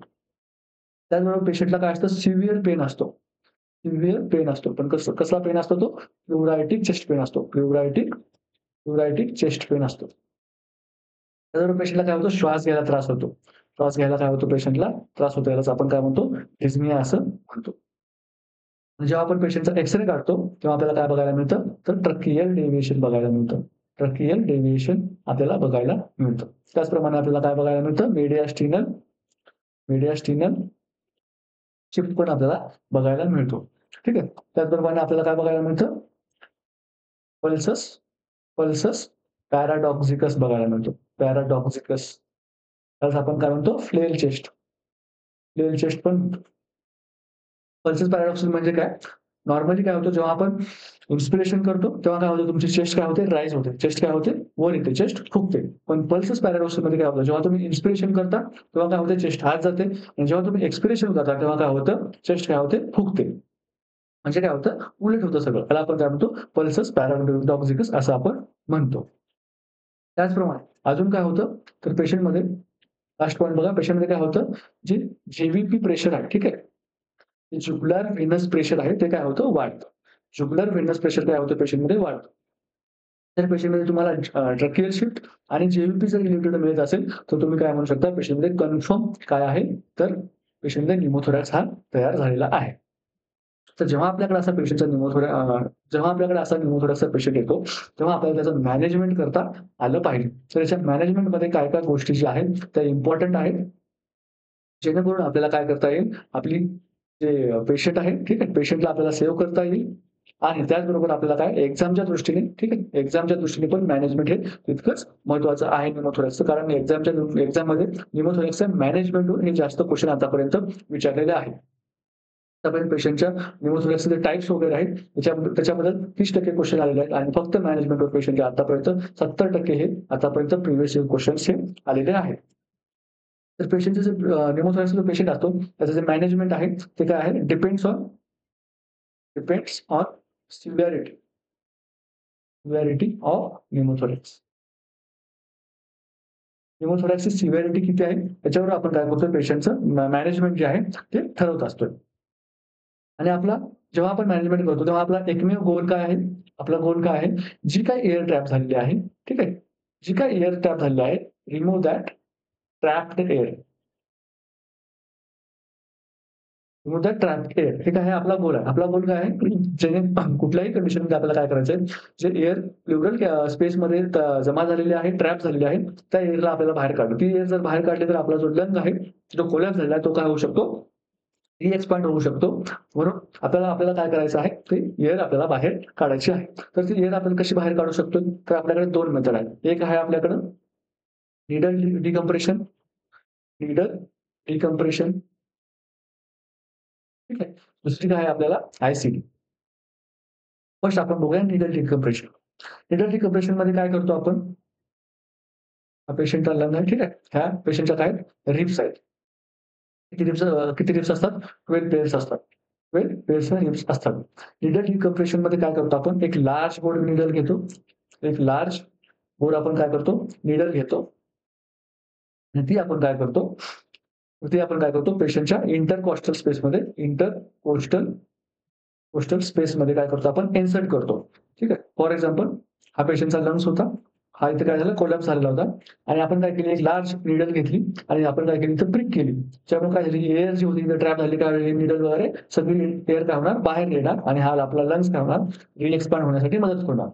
त्याचबरोबर पेशंटला काय असतं सिव्हिअर पेन असतो. सिव्हिअर पेन असतो. पण कसला पेन असतो तो प्लुरायटिक चेस्ट पेन असतो. प्लुरायटिक चेस्ट पेन असतो. त्याचबरोबर पेशंटला काय होतं श्वास घ्यायला त्रास होतो. श्वास घ्यायला काय होतो पेशंटला त्रास होतो. यालाच आपण काय म्हणतो डिस्निया असं म्हणतो. जेव्हा आपण पेशंटचा एक्स-रे काढतो तेव्हा आपल्याला काय बघायला मिळतं तर ट्रकियल डेव्हिएशन बघायला मिळतं. ट्रकियल डेव्हिएशन आपल्याला बघायला मिळतं. त्याचप्रमाणे आपल्याला काय बघायला मिळतं मीडियास्टिनल शिफ्ट पण आपल्याला बघायला मिळतो. ठीक आहे. त्याचप्रमाणे आपल्याला काय बघायला मिळतं पल्सस पल्सस पॅराडॉक्झिकस बघायला मिळतो. पॅराडॉक्झिकस त्याला आपण काय म्हणतो फ्लेल चेस्ट. फ्लेल चेस्ट पण पल्सेस पॅराडॉक्स म्हणजे काय? नॉर्मली काय होतं जेव्हा आपण इन्स्पिरेशन करतो तेव्हा काय होतं तुमची चेस्ट काय होते राईज होते. चेस्ट काय होते वर येते. चेस्ट फुगते. पण पल्सेस पॅराडॉक्समध्ये काय होतं जेव्हा तुम्ही इन्स्पिरेशन करता तेव्हा काय होते चेस्ट आत जाते आणि जेव्हा तुम्ही एक्सपिरेशन करता तेव्हा काय होतं चेस्ट काय होते फुगते. म्हणजे काय होतं उलट होतं सगळं. त्याला आपण काय म्हणतो पल्सस पॅराडॉक्झिकस असं आपण म्हणतो. त्याचप्रमाणे अजून काय होतं तर पेशंटमध्ये लास्ट पॉइंट बघा पेशंटमध्ये काय होतं जे जे प्रेशर आहे ठीक आहे. ज्युगुलार व्हेनस प्रेशर आहे ते काय होतं वाढतं. ज्युगुलर व्हेनस प्रेशर काय होतं पेशंटमध्ये वाढतं. तर पेशंटमध्ये तुम्हाला ट्रॅकियल शिफ्ट आणि जे-यू-पी जर रिलेटेड मिळत असेल, तर तुम्ही काय म्हणू शकता पेशंटमध्ये कन्फर्म काय आहे, तर पेशंटमध्ये न्युमोथोरॅक्स हा तयार झालेला आहे. तर जेव्हा आपल्याकडे असा जेव्हा आपल्याकडे असा न्युमोथोरॅक्सचा पेशंट येतो, तेव्हा आपल्याला त्याचं मॅनेजमेंट करता आलं पाहिजे. तर याच्या मॅनेजमेंटमध्ये काय-काय गोष्टी ज्या आहेत त्या इम्पोर्टंट आहेत. जेणेकरून आपल्याला काय करता येईल, आपली जे पेशंट आहे, ठीक आहे, पेशंटला आपल्याला सेव्ह करता येईल आणि त्याचबरोबर आपल्याला काय एक्झामच्या दृष्टीने, ठीक आहे, एक्झामच्या दृष्टीने पण मॅनेजमेंट हे तितकंच महत्त्वाचं आहे न्यूमोथोरॅक्सचं. कारण एक्झाममध्ये न्यूमोथोरॅक्सच्या मॅनेजमेंटवर हे जास्त क्वेशन आतापर्यंत विचारलेले आहेत. आतापर्यंत पेशंटच्या न्यूमोथोरॅक्सचे टाइप्स वगैरे आहेत, त्याच्याबद्दल 30% क्वेशन आलेले आहेत आणि फक्त मॅनेजमेंटवर पेशंटचे आतापर्यंत 70% हे आतापर्यंत प्रिव्हियस क्वेशन्स हे आलेले आहेत. तर पेशंटचे जे न्यूमोथोरॅक्सचा जो पेशंट असतो, त्याचं जे मॅनेजमेंट आहे, ते काय आहे? Depends on severity severity of pneumothorax. न्यूमोथोरॅक्सची सिव्हिरिटी किती आहे, त्याच्यावर आपण काय करतो पेशंटचं मॅनेजमेंट जे आहे, ते ठरवत असतो. आणि जेव्हा आपण मॅनेजमेंट करतो, तेव्हा आपला एकमेव गोल काय आहे? आपला गोल काय आहे? जी काही एअर ट्रॅप झालेली आहे, ठीक आहे? जी काही एअर ट्रॅप झालेली आहे, remove that trapped air. Remove the trapped air. हे काय आहे आपला गोल आहे. आपला गोल काय आहे? जेणे कुठल्याही कंडिशनमध्ये आपल्याला काय करायचंय, जे एअर प्लुरल स्पेसमध्ये जमा झालेली आहे, ट्रॅप झालेली आहे, त्या एअरला आपल्याला बाहेर काढणं. ती एअर जर बाहेर काढली तर आपला जो लंग आहे, जो कोलॅप्स झालेला आहे, तो काय होऊ शकतो? री-एक्सपांड होऊ शकतो. म्हणून आपल्याला काय करायचं आहे, ती एअर आपल्याला बाहेर काढायची आहे. तर ती एअर आपण कशी बाहेर काढू शकतो? तर आपल्याकडे 2 मेथड आहेत. एक आहे आपल्याकडं नीडल डिकम्प्रेशन, नीडल डिकम्प्रेशन, ठीक आहे. दुसरी काय आहे आपल्याला आय-सी-डी. फर्स्ट आपण बघूया नीडल डिकम्प्रेशन. नीडल डिकम्प्रेशनमध्ये काय करतो आपण? हा पेशंटचा लंग आहे, ठीक आहे. ह्या पेशंटच्या काय रिब्स आहेत. किती रिब्स असतात? 12 पेअर्स असतात. 12 पेअर्सच्या रिब्स असतात. नीडल डिकम्प्रेशनमध्ये काय करतो आपण? एक लार्ज बोर नीडल घेतो. एक लार्ज बोर आपण काय करतो? नीडल घेतो आणि ती आपण काय करतो? पेशंटच्या इंटरकॉस्टल स्पेसमध्ये कोस्टल स्पेसमध्ये काय करतो आपण इन्सर्ट करतो. ठीक आहे. फॉर एक्झाम्पल हा पेशंटचा लंग्स होता. हा इथे काय झालं कोलॅप्स झालेला होता आणि आपण काय केली एक लार्ज नीडल घेतली आणि आपण काय केली इथं प्रिक केली. त्यामुळे काय झाली एअर जी होती इथे ट्रॅप झाली काय नीडलद्वारे सगळी एअर काय होणार बाहेर येणार आणि हा आपला लंग्स काय होणार री-एक्सपांड होण्यासाठी मदत होणार.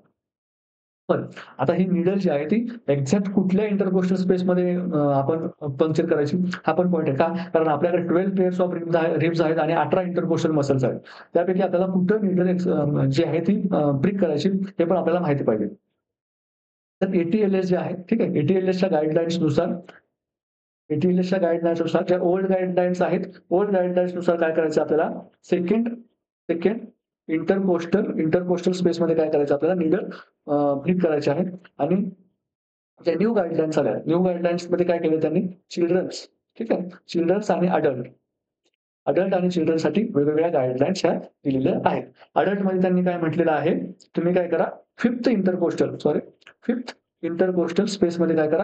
पण आता ही नीडल जी आहे ती एक्झॅक्ट कुठल्या इंटरकोस्टल स्पेसमध्ये आपण पंक्चर करायची हा पण पॉइंट आहे. का? कारण आपल्याकडे 12 पेअर्स ऑफ रिब्स आहेत आणि 18 इंटरकोस्टल मसल्स आहेत. त्यापैकी आपल्याला कुठं नीडल जी आहे ती प्रिक करायची हे पण आपल्याला माहिती पाहिजे. तर ए जे आहे, ठीक आहे. ए-टी-एल-एसच्या गाईडलाईन्सनुसार ज्या ओल्ड गाईडलाईन्स आहेत, ओल्ड गाईडलाईन्सनुसार काय करायचं आपल्याला सेकंड सेकंड इंटरकोस्टल स्पेसमध्ये काय करायचं आपल्याला नीडल प्रिक करायचे आहे आणि ज्या न्यू गाईडलाईन्स आल्या, न्यू गाईडलाईन्समध्ये काय केलं त्यांनी चिल्ड्रन्स, ठीक आहे. चिल्ड्रन्स आणि अडल्ट अडल्ट आणि चिल्ड्रनसाठी वेगवेगळ्या गाईडलाईन्स ह्या दिलेल्या आहेत. अडल्टमध्ये त्यांनी काय म्हटलेलं आहे, तुम्ही काय करा 5th इंटरकोस्टल स्पेसमध्ये काय करा,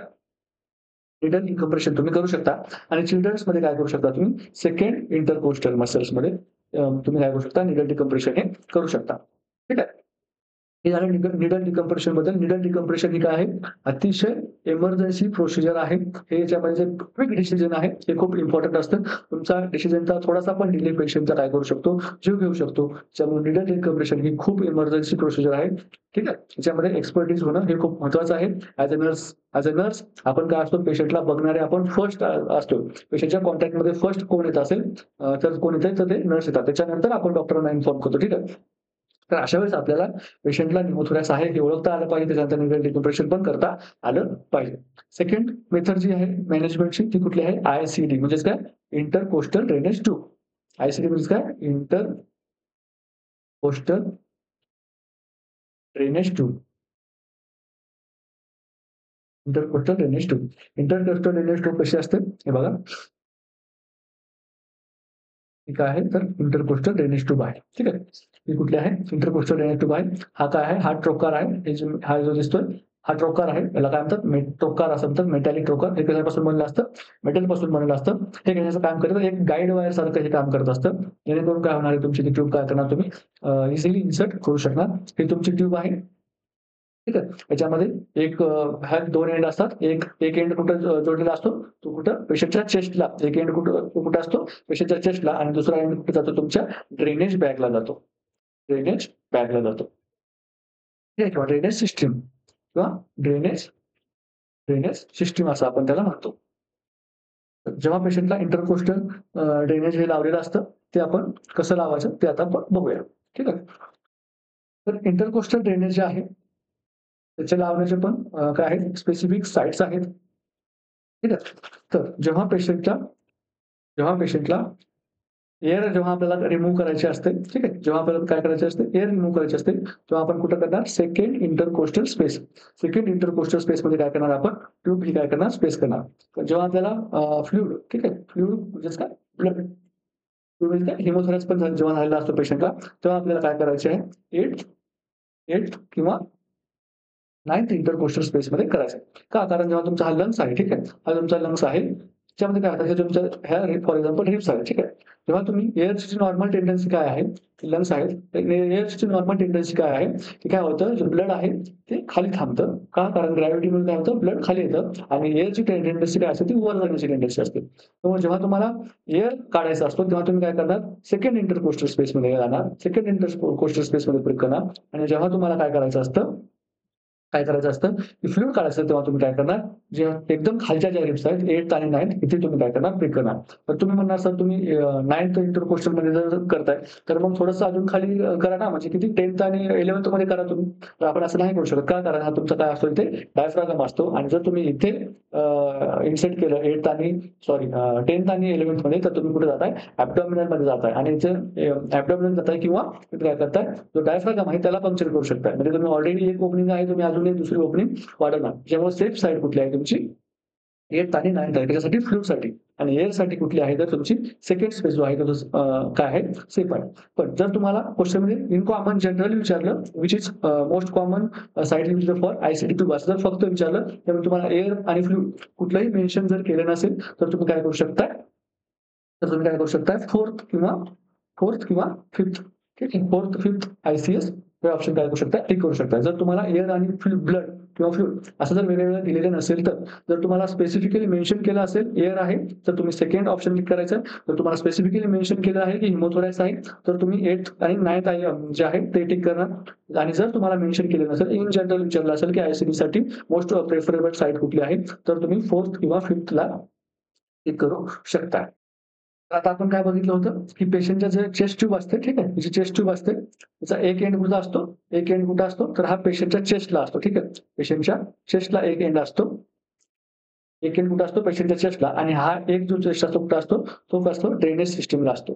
नीडल डिकम्प्रेशन तुम्ही करू शकता आणि चिल्ड्रन्समध्ये काय करू शकता तुम्ही सेकंड इंटरकोस्टल मसल्समध्ये तुम्ही काय करू शकता नीडल डिकम्प्रेशन हे करू शकता. ठीक आहे. हे झालं नीडल डिकम्प्रेशनबद्दल. नीडल डिकम्प्रेशन ही काय आहे, अतिशय एमर्जन्सी प्रोसिजर आहे. हे याच्यामध्ये जे क्विक डिसिजन आहे, हे खूप इम्पोर्टंट असतं. तुमचा डिसिजनचा थोडासा पण डिले पेशंटचा काय करू शकतो, जीव घेऊ शकतो. त्यामुळे नीडल डिकम्प्रेशन ही खूप इमर्जन्सी प्रोसिजर आहे. ठीक आहे. याच्यामध्ये एक्सपर्टीज होणं हे खूप महत्वाचं आहे. ॲज अ नर्स आपण काय असतो, पेशंटला बघणारे आपण फर्स्ट असतो. पेशंटच्या कॉन्टॅक्टमध्ये फर्स्ट कोण येत असेल, तर कोण येतंय तर ते नर्स येतात. त्याच्यानंतर आपण डॉक्टरांना इन्फॉर्म करतो. ठीक आहे. तर अशा वेळेस आपल्याला पेशंटला न्यूमोथोरॅक्स आहे हे ओळखता आलं पाहिजे. त्याच्यानंतर नीडल डिकम्प्रेशन पण करता आलं पाहिजे. सेकंड मेथड जी आहे मॅनेजमेंटची ती कुठली आहे? आय-सी-डी म्हणजेच काय? Intercostal drainage tube. आय-सी-डी म्हणजे काय? Intercostal drainage tube. Intercostal drainage tube. Intercostal drainage tube कशी असते? हे बघा. ही काय आहे? तर इंटरकोस्टल ड्रेनेज ट्यूब आहे. ठीक आहे. ही कुठली आहे? इंटरकोस्टल ड्रेनेज ट्यूब आहे. हा काय आहे? हा ट्रोकार आहे. हा जो दिसतोय हा ट्रोकार आहे, याला काय म्हणतात ट्रोकार असं म्हणतात, मेटॅलिक ट्रोकार. हे कशापासून बनलं असतं? मेटलपासून बनलेलं असतं. हे घेण्याचं काम करतं, एक गाईड वायर सारखं हे काम करत असतं. जेणेकरून काय होणार आहे, तुमची ती ट्यूब काय करणार तुम्ही इझिली इन्सर्ट करू शकणार. ही तुमची ट्यूब आहे. ठीक आहे. याच्यामध्ये एक ह्या 2 एंड असतात. एक एंड कुठं जोडलेला असतो? तो कुठं? पेशंटच्या चेस्टला. एक एंड कुठं असतो? पेशंटच्या चेस्टला आणि दुसरा एंड कुठे जातो? तुमच्या ड्रेनेज बॅगला जातो. ड्रेनेज बॅगला जातो. ठीक आहे. किंवा ड्रेनेज सिस्टम किंवा ड्रेनेज ड्रेनेज सिस्टम असं आपण त्याला म्हणतो. जेव्हा पेशंटला इंटरकोस्टल ड्रेनेज हे लावलेलं असतं, ते आपण कसं लावायचं ते आता आपण बघूया. ठीक आहे. तर इंटरकोस्टल ड्रेनेज जे आहे, त्याचे लावण्याचे पण काय आहेत स्पेसिफिक साइट्स आहेत. ठीक आहे. तर जेव्हा पेशंटला एअर जेव्हा आपल्याला रिमूव्ह करायची असते, ठीक आहे. जेव्हा आपल्याला काय करायचे असते, एअर रिमूव्ह करायची असते, तेव्हा आपण कुठं करणार? Second intercostal space. Second intercostal स्पेसमध्ये काय करणार आपण? ट्यूब ही काय करणार? स्पेस करणार. तर जेव्हा आपल्याला फ्लुइड, ठीक आहे. फ्लुइड म्हणजेच काय? ब्लड. फ्लुइड म्हणजे काय? हिमोथेरॅपी पण जेव्हा झालेला असतो पेशंटला, तेव्हा आपल्याला काय करायचे आहे? 8 किंवा 9th इंटरकोस्टल स्पेसमध्ये करायचं आहे. का? कारण जेव्हा तुमचा हा लंग्स आहे, ठीक आहे. हा तुमचा लंग्स आहे. त्याच्यामध्ये काय होतं, हे तुमच्या ह्या फॉर एक्झाम्पल रिब्स आहे, ठीक आहे. जेव्हा तुम्ही एअरची नॉर्मल टेंडन्सी काय आहे? लंग्स आहेत. एअरची नॉर्मल टेंडन्सी काय आहे? की काय होतं, जे ब्लड आहे ते खाली थांबतं. का? कारण ग्रॅव्हिटीमुळे काय होतं, ब्लड खाली येतं आणि एअरची टेंडन्सी काय असते, ती वर जाण्याची टेंडन्सी असते. त्यामुळे जेव्हा तुम्हाला एअर काढायचा असतो, तेव्हा तुम्ही काय करणार? सेकंड इंटरकोस्टल स्पेसमध्ये जाणार. सेकंड इंटरकोस्टल स्पेसमध्ये ब्रेक करणार आणि जेव्हा तुम्हाला काय करायचं असतं, काय करायचं असतं, की फ्लुइड काढायचं असेल तेव्हा तुम्ही काय करणार, जे एकदम खालच्या ज्या रिब्स आहेत 8th आणि 9th इथे तुम्ही काय करणार, ब्रेक करणार. तर तुम्ही म्हणणार सर तुम्ही 9th इंटरकोस्टलमध्ये जर करताय, तर मग थोडंसं अजून खाली करा ना, म्हणजे किती 10th आणि 11th मध्ये करा तुम्ही. तर आपण असं नाही करू शकत. का? कारण हा तुमचा काय असतो इथे डायफ्रागम असतो आणि जर तुम्ही इथे इन्सर्ट केलं 8th आणि 10th आणि 11th मध्ये, तर तुम्ही कुठे जाताय? ॲब्डॉमिनलमध्ये जाताय आणि इथे ॲब्डॉमिनल जाताय किंवा तुम्ही काय करताय, जो डायफ्रागम आहे त्याला पंक्चर करू शकताय. म्हणजे तुम्ही ऑलरेडी एक ओपनिंग आहे, तुम्ही अजून एक दुसरी ओपनिंग वाढवणार. त्यामुळे सेफ साईड कुठली आहे तुमची? 8th आणि 9th आहे. त्याच्यासाठी फ्लुइडसाठी आणि एअरसाठी कुठली आहे, तर तुमची सेकंड स्पेस जो आहे तो काय आहे? सेफ आहे. पण जर तुम्हाला क्वेश्चनमध्ये इन कॉमन जनरली विचारलं, which is most common site used for ICD tube असं जर फक्त विचारलं, तर तुम्हाला एअर आणि फ्लुइड कुठलंही मेन्शन जर केलं नसेल, तर तुम्ही काय करू शकताय? फोर्थ किंवा फिफ्थ. ठीक आहे. 4th, 5th आय-सी-एस हे ऑप्शन काय करू शकता? टिक करू शकता. जर तुम्हाला एअर आणि ब्लड किंवा फ्लुइड असं जर वेगवेगळं दिलेलं नसेल, तर जर तुम्हाला स्पेसिफिकली मेन्शन केलं असेल एअर आहे, तर तुम्ही सेकंड ऑप्शन क्लिक करायचं. जर तुम्हाला स्पेसिफिकली मेन्शन केलं आहे की हिमोथोरॅक्स आहे, तर तुम्ही 8th आणि 9th जे आहे ते टिक करणार. आणि जर तुम्हाला मेन्शन केलं नसेल, इन जनरल विचारलं असेल की आय-सी-डी मोस्ट प्रेफरेबल साईट कुठली आहे, तर तुम्ही 4th किंवा 5thला टिक करू शकता. तर आता आपण काय बघितलं होतं, की पेशंटच्या जे चेस्ट ट्यूब असते, ठीक आहे. जी चेस्ट ट्यूब असते, त्याचा एक एंड कुठला असतो? एक एंड कुठं असतो? तर हा पेशंटच्या चेस्टला असतो, ठीक आहे. पेशंटच्या चेस्टला एक एंड असतो. एक एंड कुठं असतो? पेशंटच्या चेस्टला आणि हा एक जो चेस्ट असतो कुठं असतो? तो असतो ड्रेनेज सिस्टमला असतो.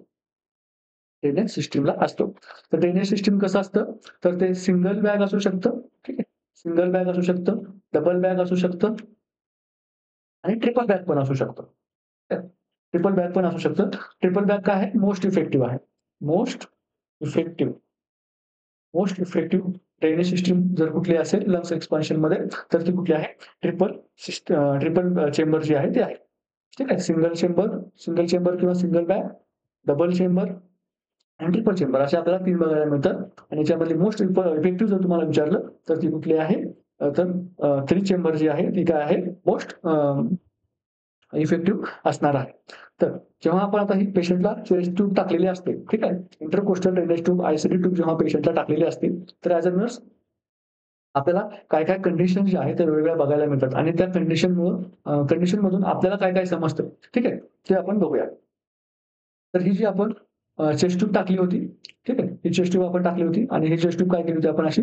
ड्रेनेज सिस्टमला असतो. तर ड्रेनेज सिस्टम कसं असतं? तर ते सिंगल बॅग असू शकतं, ठीक आहे. सिंगल बॅग असू शकतं, डबल बॅग असू शकतं आणि ट्रिपल बॅग पण असू शकतं. ट्रिपल बॅग पण असू शकतं. ट्रिपल बॅग काय आहे? मोस्ट इफेक्टिव्ह आहे. Most effective most effective drainage system जर कुठली असेल लंग्स एक्सपान्शनमध्ये, तर ती कुठली आहे? ट्रिपल चेंबर जी आहे ती आहे. ठीक आहे. सिंगल चेंबर किंवा सिंगल बॅग, डबल चेंबर आणि ट्रिपल चेंबर असे आपल्याला 3 बघायला मिळतात आणि याच्यामधली मोस्ट इफेक्टिव्ह जर तुम्हाला विचारलं, तर ती कुठली आहे? तर 3 चेंबर जी आहे ती काय आहे? मोस्ट इफेक्टिव्ह असणार आहे. तर जेव्हा आपण आता ही पेशंटला चेस्ट ट्यूब टाकलेली असते, ठीक आहे. Intercostal drainage tube, ICD tube जेव्हा पेशंटला टाकलेली असते, तर ॲज अ नर्स आपल्याला काय-काय कंडिशन जे आहेत, त्या वेगवेगळ्या बघायला मिळतात आणि त्या कंडिशनमधून आपल्याला काय-काय समजतं, ठीक आहे. ते आपण बघूया. तर ही जी आपण चेस्ट ट्यूब टाकली होती, ठीक आहे. ही चेस्ट ट्यूब आपण टाकली होती आणि ही चेस्ट ट्यूब काय केली होती आपण अशी,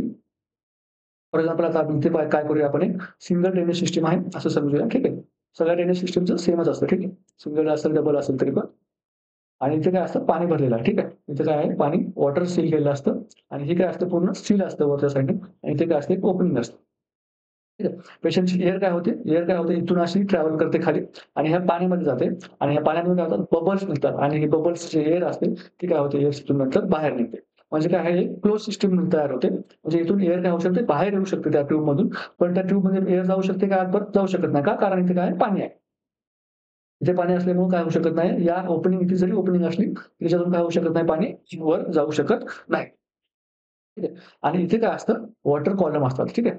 फॉर एक्झाम्पल आता आपण इथे काय करूया आपण एक सिंगल ड्रेनेज सिस्टम आहे असं समजूया, ठीक आहे. सगळ्या ड्रेनेज सिस्टमचं सेमच असतं, ठीक आहे. सिंगल असेल, डबल असेल तरी पण. आणि इथे काय असतं पाणी भरलेलं आहे, ठीक आहे. इथे काय आहे पाणी वॉटर सील केलेलं असतं आणि हे काय असतं पूर्ण सील असतं वरच्या साइडने आणि इथे काय असतं एक ओपनिंग असतं. ठीक आहे. पेशंटची एअर काय होते इथून अशी ट्रॅव्हल करते खाली आणि ह्या पाण्यामध्ये जाते आणि ह्या पाण्यामध्ये काय होतात बबल्स निघतात आणि हे बबल्स जे एअर असते ती काय होते एअर नंतर बाहेर निघते. म्हणजे काय आहे, क्लोज सिस्टम तयार होते. म्हणजे इथून एअर काय होऊ शकते, बाहेर येऊ शकते त्या ट्यूबमधून. पण त्या ट्यूबमध्ये एअर जाऊ शकते का आतपर्यंत? जाऊ शकत नाही. का? कारण इथे काय आहे, पाणी आहे. इथे पाणी असल्यामुळे काय होऊ शकत नाही, या ओपनिंग इथे जरी ओपनिंग असली, त्याच्यातून काय होऊ शकत नाही, पाणी वर जाऊ शकत नाही. ठीक आहे. आणि इथे काय असतं, वॉटर कॉलम असतात. ठीक आहे.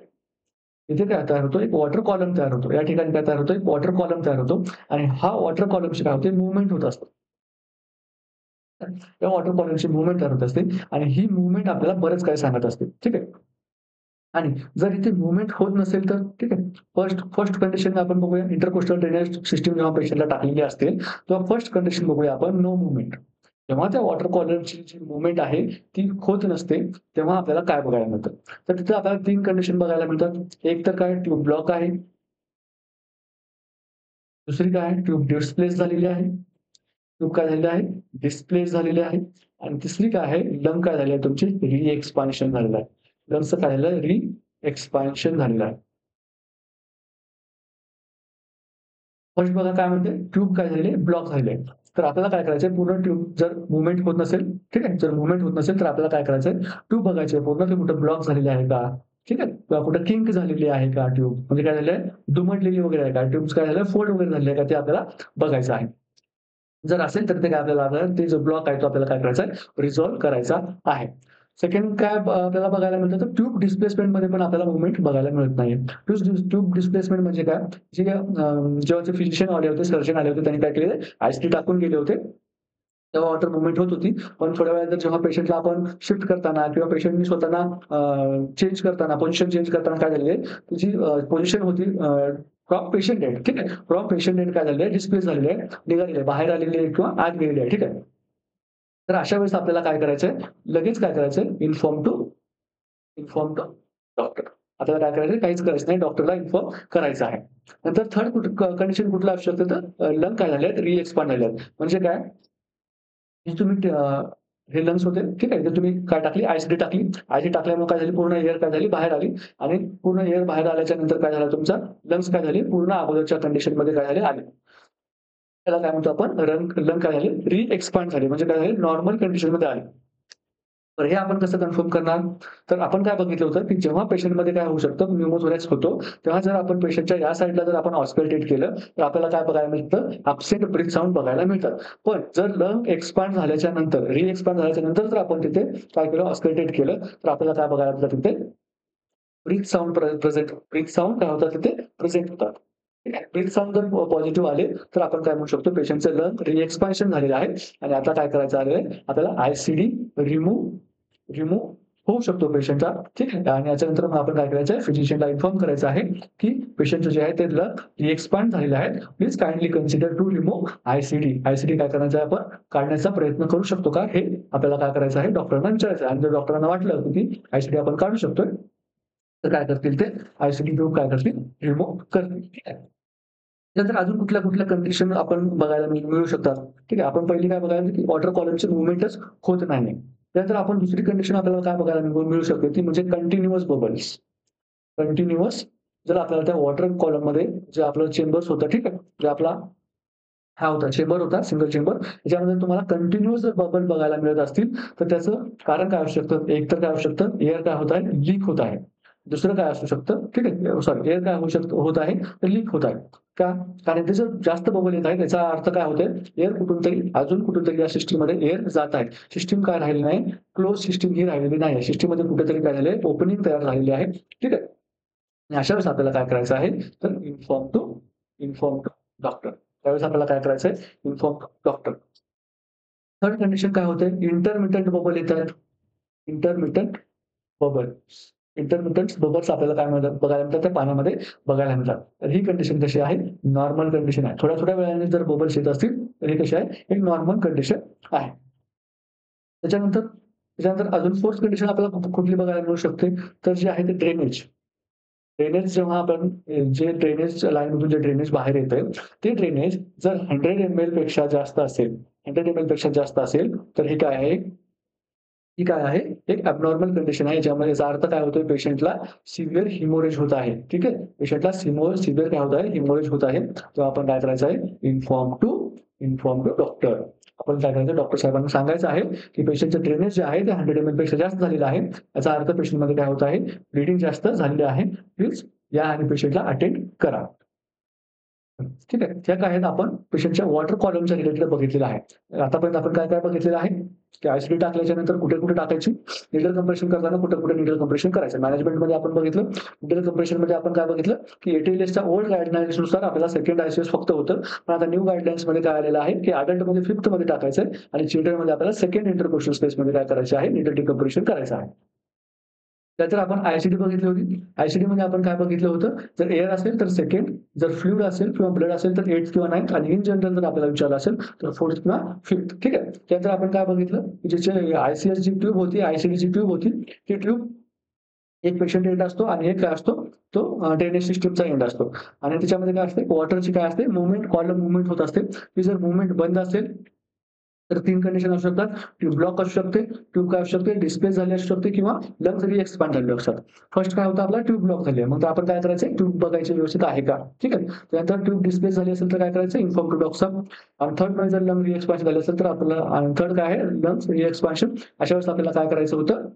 इथे काय तयार होतो, एक वॉटर कॉलम तयार होतो. या ठिकाणी काय तयार होतो, एक वॉटर कॉलम तयार होतो आणि हा वॉटर कॉलमची काय होते, मूव्हमेंट होत असते. त्या वॉटर कॉलमची मूव्हमेंट तयार होत असते आणि ही मूव्हमेंट आपल्याला बरंच काही सांगत असते. ठीक आहे. आणि जर इथे मूव्हमेंट होत नसेल तर ठीक आहे. फर्स्ट फर्स्ट कंडिशन आपण बघूया, इंटरकोस्टल ड्रेनेज सिस्टम जेव्हा पेशंटला टाकलेली असते, तेव्हा फर्स्ट कंडिशन बघूया आपण, नो मूव्हमेंट. जेव्हा त्या वॉटर कॉलमची जी मूव्हमेंट आहे ती होत नसते, तेव्हा आपल्याला काय बघायला मिळतं? तर तिथे आपल्याला 3 कंडिशन बघायला मिळतात. एक तर काय, ट्यूब ब्लॉक आहे. दुसरी काय आहे, ट्यूब डिस्प्लेस झालेली आहे. ट्यूब काय झालेली आहे, डिस्प्लेस झालेली आहे. आणि तिसरी काय आहे, लंग काय झाली आहे तुमची, री एक्सपान्शन झालेलं आहे. लंगचं काय झालं, री एक्सपान्शन झालेलं आहे. फर्स्ट बघा काय म्हणते, ट्यूब काय झालेली आहे, ब्लॉक झालेली आहे. तर आपल्याला काय करायचंय, पूर्ण ट्यूब जर मूव्हमेंट होत नसेल, ठीक आहे. जर मूव्हमेंट होत नसेल, तर आपल्याला काय करायचंय, ट्यूब बघायची आहे पूर्ण, ते कुठं ब्लॉक झालेली आहे का? ठीक आहे. किंवा कुठं किंक झालेली आहे का ट्यूब? म्हणजे काय झालंय, दुमडलेली वगैरे आहे का? ट्यूब्स काय झालंय, फोल्ड वगैरे झालेली आहे का? ते आपल्याला बघायचं आहे. जर असेल तर ते काय आपल्याला ते जो ब्लॉक आहे तो आपल्याला काय करायचा आहे, रिझॉल्व्ह करायचा आहे. सेकंड काय आपल्याला बघायला मिळतं, तर ट्यूब डिस्प्लेसमेंटमध्ये पण आपल्याला मूव्हमेंट बघायला मिळत नाही. ट्यूब डिस्प्लेसमेंट म्हणजे काय? जे जेव्हा ते फिजिशियन आले होते, सर्जन आले होते, त्यांनी काय केले, आयसीटी टाकून गेले होते. तेव्हा वॉटर मूव्हमेंट होत होती. पण थोड्या वेळानंतर जेव्हा पेशंटला आपण शिफ्ट करताना किंवा पेशंटनी स्वतःला चेंज करताना, पोझिशन चेंज करताना काय झालेलं आहे, त्याची पोझिशन होती फ्रॉम पेशंट एंड, ठीक आहे. फ्रॉम पेशंट एंड काय झालेलं आहे, डिस्प्लेस झालेलं आहे, निघालेलं आहे, बाहेर आलेली आहे किंवा आत गेलेली आहे, ठीक आहे. तर अशा वेळेस आपल्याला काय करायचंय, लगेच काय करायचंय, इन्फॉर्म टू डॉक्टर. आपल्याला काय करायचं, काहीच करायचं नाही, डॉक्टरला इन्फॉर्म करायचं आहे. नंतर थर्ड कंडिशन कुठलं असू शकतं, तर लंग काय झाले आहेत, री एक्सपांड झाले आहेत. म्हणजे काय, की तुम्ही हे लंग्स होते, ठीक आहे. तर तुम्ही काय टाकली, आयसीडी टाकली. आयसीडी टाकल्यामुळे काय झाली, पूर्ण एअर काय झाली, बाहेर आली आणि पूर्ण एअर बाहेर आल्याच्या नंतर काय झालं, तुमचा लंग्स काय झाले, पूर्ण अगोदरच्या कंडिशनमध्ये काय झाले, आले. त्याला काय म्हणतो आपण, लंग काय झाले, री एक्सपांड झाले. म्हणजे काय झाले, नॉर्मल कंडिशनमध्ये आले. तर हे आपण कसं कन्फर्म करणार? तर आपण काय बघितलं होतं, की जेव्हा पेशंटमध्ये काय होऊ शकतं, न्यूमोथोरॅक्स होतो, तेव्हा जर आपण पेशंटच्या या साइडला जर आपण ऑस्कल्टेट केलं, तर आपल्याला काय बघायला मिळतं, अपसेट ब्रीथ साउंड बघायला मिळतात. पण जर लंग एक्सपांड झाल्याच्या नंतर, री एक्सपांड झाल्याच्या नंतर जर आपण तिथे काय केलं, ऑस्कल्टेट केलं, तर आपल्याला काय बघायला मिळतं, तिथे ब्रीथ साउंड काय होतात, तिथे प्रेझेंट होतात. ठीक आहे. ब्रीथ साउंड जर पॉझिटिव्ह आले, तर आपण काय म्हणू शकतो, पेशंटचं लंग री एक्सपान्शन झालेलं आहे आणि आता काय करायचं आहे, आपल्याला आयसीडी रिमूव्ह होऊ शकतो पेशंटचा. ठीक आहे. आणि याच्यानंतर मग आपण काय करायचं आहे, फिजिशियनला इन्फॉर्म करायचं आहे, की पेशंटचं जे आहे ते लंग रिएक्सपांड झालेले आहेत. Please kindly consider to remove ICD. ICD काय करायचं आहे, आपण काढण्याचा प्रयत्न करू शकतो का, हे आपल्याला काय करायचं आहे, डॉक्टरांना विचारायचं आहे. आणि जर डॉक्टरांना वाटलं की आयसीडी आपण काढू शकतोय, तर काय करतील ते, आयसीडी ट्यूब काय करतील, रिमूव्ह करतील. ठीक आहे. त्यानंतर अजून कुठल्या-कुठल्या कंडिशन आपण बघायला मिळू शकतात. ठीक आहे. आपण पहिली काय बघायला, की वॉटर कॉलमची मूव्हमेंटच होत नाही. त्यानंतर आपण दुसरी कंडिशन आपल्याला काय बघायला मिळू शकते, ती म्हणजे कंटिन्युअस बबल्स. कंटिन्युअस जर आपल्याला त्या वॉटर कॉलममध्ये जे आपलं चेंबर्स होतं, ठीक आहे. जे आपला हा होता चेंबर होता, सिंगल चेंबर. त्याच्यामध्ये तुम्हाला कंटिन्युअस जर बबल बघायला मिळत असतील, तर त्याचं कारण काय असू शकतं? एक तर काय असू शकतं, एअर काय होत आहे, लीक होत आहे. दुसरं काय असू शकतं, ठीक आहे. सॉरी, एअर काय होत आहे, तर लीक होत आहे. का? कारण ते जर जास्त बबल येत आहेत, याचा अर्थ काय होतोय, एअर कुठूनतरी अजून कुठूनतरी या सिस्टममध्ये एअर जात आहे. सिस्टम काय राहिली नाही, क्लोज सिस्टम ही राहिलेली नाही. सिस्टममध्ये कुठेतरी काय झालंय, ओपनिंग तयार झालेली आहे. ठीक आहे. आणि अशा वेळेस आपल्याला काय करायचं आहे, तर इन्फॉर्म टू डॉक्टर. त्यावेळेस आपल्याला काय करायचंय, inform to doctor. Third condition काय होते, इंटरमिटंट बबल येतात. Intermittent bubbles. इंटरमिटंट बबल्स आपल्याला काय मिळतात, बघायला मिळतात, त्या पाण्यामध्ये बघायला मिळतात. तर ही कंडिशन कशी आहे, नॉर्मल कंडिशन आहे. थोड्या-थोड्या वेळाने जर बबल्स येत असतील, तर हे कशी आहे, एक नॉर्मल कंडिशन आहे. त्याच्यानंतर अजून फोर्थ कंडिशन आपल्याला कुठली बघायला मिळू शकते, तर जे आहे ते ड्रेनेज. ड्रेनेज जेव्हा आपण जे ड्रेनेज लाईनमधून जे ड्रेनेज बाहेर येतंय, ते ड्रेनेज जर 100 एम-एल पेक्षा जास्त असेल, 100 एम-एल पेक्षा जास्त असेल, तर हे काय आहे, ही काय आहे, एक ॲबनॉर्मल कंडिशन आहे. ज्यामध्ये याचा अर्थ काय होतोय, पेशंटला सिव्हिअर हिमोरेज होत आहे. ठीक आहे. पेशंटला सिव्हिअर काय होत आहे, हिमोरेज होत आहे. तेव्हा आपण काय करायचं आहे, इन्फॉर्म टू डॉक्टर. आपण काय करायचं, डॉक्टर साहेबांना सांगायचं आहे की पेशंटचं ड्रेनेज जे आहे ते 100 ml पेक्षा जास्त झालेलं आहे. याचा अर्थ पेशंटमध्ये काय होत आहे, ब्लिडिंग जास्त झालेली आहे. प्लीज या आणि पेशंटला अटेंड करा. ठीक आहे. त्या काय आहेत, आपण पेशंटच्या वॉटर कॉलमच्या रिलेटेड बघितलेलं आहे. आतापर्यंत आपण काय-काय बघितलेलं आहे, की आय-सी-डी टाकल्याच्या नंतर कुठे-कुठे टाकायची, निडल कंप्रेशन करताना कुठे-कुठे निडल कंप्रेशन करायचं. मॅनेजमेंटमध्ये आपण बघितलं, निडल कंप्रेशनमध्ये आपण काय बघितलं, की एटीएलएसच्या ओल्ड गाईडलाईन्सनुसार आपल्याला सेकंड आय-सी-एस फक्त होतं. पण आता न्यू गाईडलाईन्समध्ये काय आलेलं आहे, की अडल्टमध्ये 5th मध्ये टाकायचं आहे आणि चिल्ड्रनमध्ये आपल्याला सेकंड इंटरकोस्टल स्पेसमध्ये काय करायचं आहे, निडल डिकम्प्रेशन करायचं आहे. त्यानंतर आपण आय-सी-डी बघितली होती. आय-सी-डीमध्ये आपण काय बघितलं होतं, जर एअर असेल तर सेकंड, जर फ्लुइड असेल किंवा ब्लड असेल तर 8th किंवा 9th आणि इन जनरल जर आपल्याला विचारलं असेल तर 4th किंवा 5th. ठीक आहे. त्यानंतर आपण काय बघितलं, की ज्याची आय-सी-एस जी ट्यूब होती, आय-सी-डी ट्यूब होती, ती ट्यूब एक पेशंट एंड असतो आणि एक काय असतो, तो ड्रेनेज सिस्टमचा एंड असतो आणि त्याच्यामध्ये काय असते, वॉटरची काय असते, मूव्हमेंट, कॉलम मूव्हमेंट होत असते. ती जर मूव्हमेंट बंद असेल तर 3 कंडिशन असू शकतात. ट्यूब ब्लॉक असू शकते, ट्यूब काय असू शकते, डिस्प्लेस झाली असू शकते किंवा लंग्स एक्सपांड झालेले असतात. फर्स्ट काय होतं, आपला ट्यूब ब्लॉक झाली आहे. मग आपण काय करायचं, ट्यूब बघायची व्यवस्थित आहे का? ठीक आहे. त्यानंतर ट्यूब डिस्प्लेस झाली असेल तर काय करायचं, इन्फॉर्म टू डॉक्टर. आणि थर्ड मध्ये जर लंग एक्सपान्शन झाली असेल तर आपल्याला, आणि थर्ड काय आहे, लंग्स एक्सपान्शन. अशा वेळेस आपल्याला काय करायचं होतं,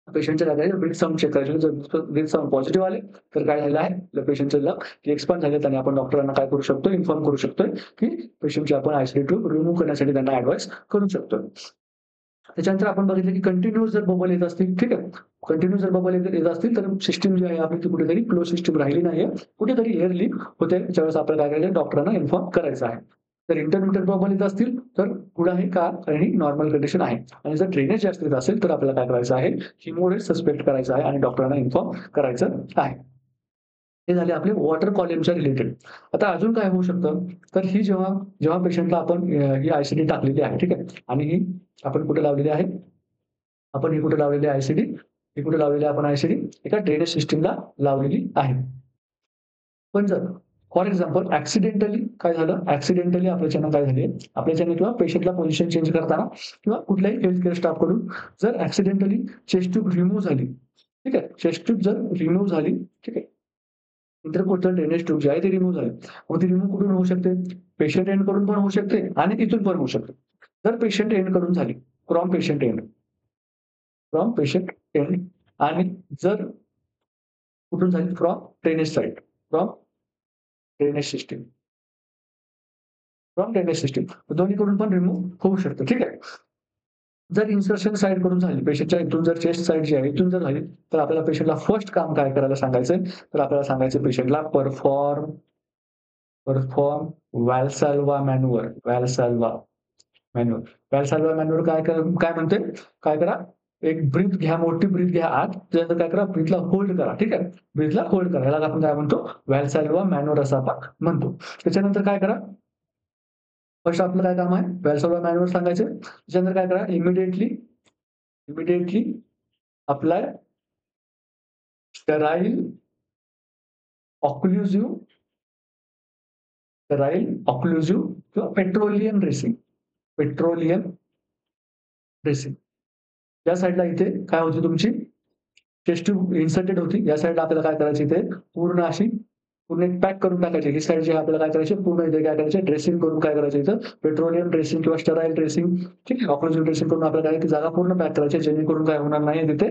पेशंटच्या जागेवर ब्रीथ साउंड चेक करायचं. जर ब्रीथ साउंड पॉझिटिव्ह आले तर काय झालेलं आहे, पेशंटचे लंग एक्सपांड झालेत आणि आपण डॉक्टरांना काय करू शकतो, इन्फॉर्म करू शकतोय की पेशंटची आपण आय-सी-डी ट्यूब रिमूव्ह करण्यासाठी त्यांना ॲडवाइस करू शकतो. त्याच्यानंतर आपण बघितलं की कंटिन्यूअस जर बबल येत असतील, ठीक आहे. कंटिन्यूअस जर बबल येत असतील तर सिस्टम जी आहे आपली ती कुठेतरी क्लोज सिस्टम राहिली नाहीये. कुठेतरी एअर लीक होते. त्यावेळेस आपल्याला काय करायचं, डॉक्टरांना इन्फॉर्म करायचं आहे. जर इंटरमिटेड बबल येत असतील तर गुड आहे का, कारण ही नॉर्मल कंडिशन आहे. आणि जर ड्रेनेज जास्त येत असेल तर आपल्याला काय करायचं आहे, हिमोरेज सस्पेक्ट करायचं आहे आणि डॉक्टरांना इन्फॉर्म करायचं आहे. हे झाले आपले वॉटर कॉलमच्या रिलेटेड. आता अजून काय होऊ शकतं, तर ही जेव्हा जेव्हा पेशंटला आपण ही आय-सी-डी टाकलेली आहे, ठीक आहे. आणि ही आपण कुठे लावलेली आहे, आपण ही कुठे लावलेली आहे आय-सी-डी, ही कुठे लावलेली आहे आपण आय-सी-डी, एका ड्रेनेज सिस्टमला लावलेली आहे. पण जर फॉर एक्झाम्पल ॲक्सिडेंटली काय झालं, ॲक्सिडेंटली आपल्याच्यानं काय झाले, आपल्याच्यानं किंवा पेशंटला पोझिशन चेंज करताना किंवा कुठल्याही हेल्थ केअर स्टाफकडून जर ॲक्सिडेंटली चेस्ट ट्यूब रिमूव्ह झाली, ठीक आहे. चेस्ट ट्यूब जर रिमूव्ह झाली, ठीक आहे. इंटरकोस्टल ड्रेनेज ट्यूब जी आहे ती रिमूव्ह झाली. मग ती रिमूव्ह कुठून होऊ शकते? पेशंट एंड कडून पण होऊ शकते आणि इथून पण होऊ शकते. जर पेशंट एंड कडून झाली, from patient end, from patient end, आणि जर कुठून झाली, from drainage side, from drainage system, from drainage system. दोन्हीकडून पण रिमूव्ह होऊ शकतं. ठीक आहे. जर इन्सर्शन साइड कडून झाली, पेशंटच्या इथून जर चेस्ट साइड जी आहे इथून जर झाली, तर आपल्याला पेशंटला फर्स्ट काम काय करायला सांगायचंय, तर आपल्याला सांगायचं पेशंटला perform perform Valsalva manoeuvre. Valsalva manoeuvre. Valsalva manoeuvre काय म्हणते? काय करा, एक ब्रीथ घ्या, मोठी ब्रीथ घ्या आत. त्यानंतर काय करा, ब्रीथला होल्ड करा. ठीक आहे. ब्रीथला होल्ड करा. याला आपण काय म्हणतो, व्हॅल्साल्व्हा मॅन्युअर असं आपण म्हणतो. त्याच्यानंतर काय करा, फर्स्ट आपलं काय काम आहे, व्हॅल्साल्व्हा मॅन्युअर सांगायचं. त्याच्यानंतर काय करा, immediately immediately apply sterile occlusive sterile occlusive किंवा पेट्रोलियम ड्रेसिंग. Petroleum dressing. या साइडला इथे काय होती तुमची, चेस्ट ट्यूब इन्सर्टेड होती. या साइडला आपल्याला काय करायची, इथे पूर्ण अशी पूर्ण एक पॅक करून टाकायची. ही साइड जी आहे आपल्याला काय करायची, पूर्ण इथे काय करायचे, ड्रेसिंग करून काय करायचं, इथं पेट्रोलियम ड्रेसिंग किंवा स्टेराइल ड्रेसिंग, ठीक आहे, ऑक्लुझिव्ह ड्रेसिंग करून आपल्याला काय ती जागा पूर्ण पॅक करायची, जेणेकरून काय होणार नाही तिथे,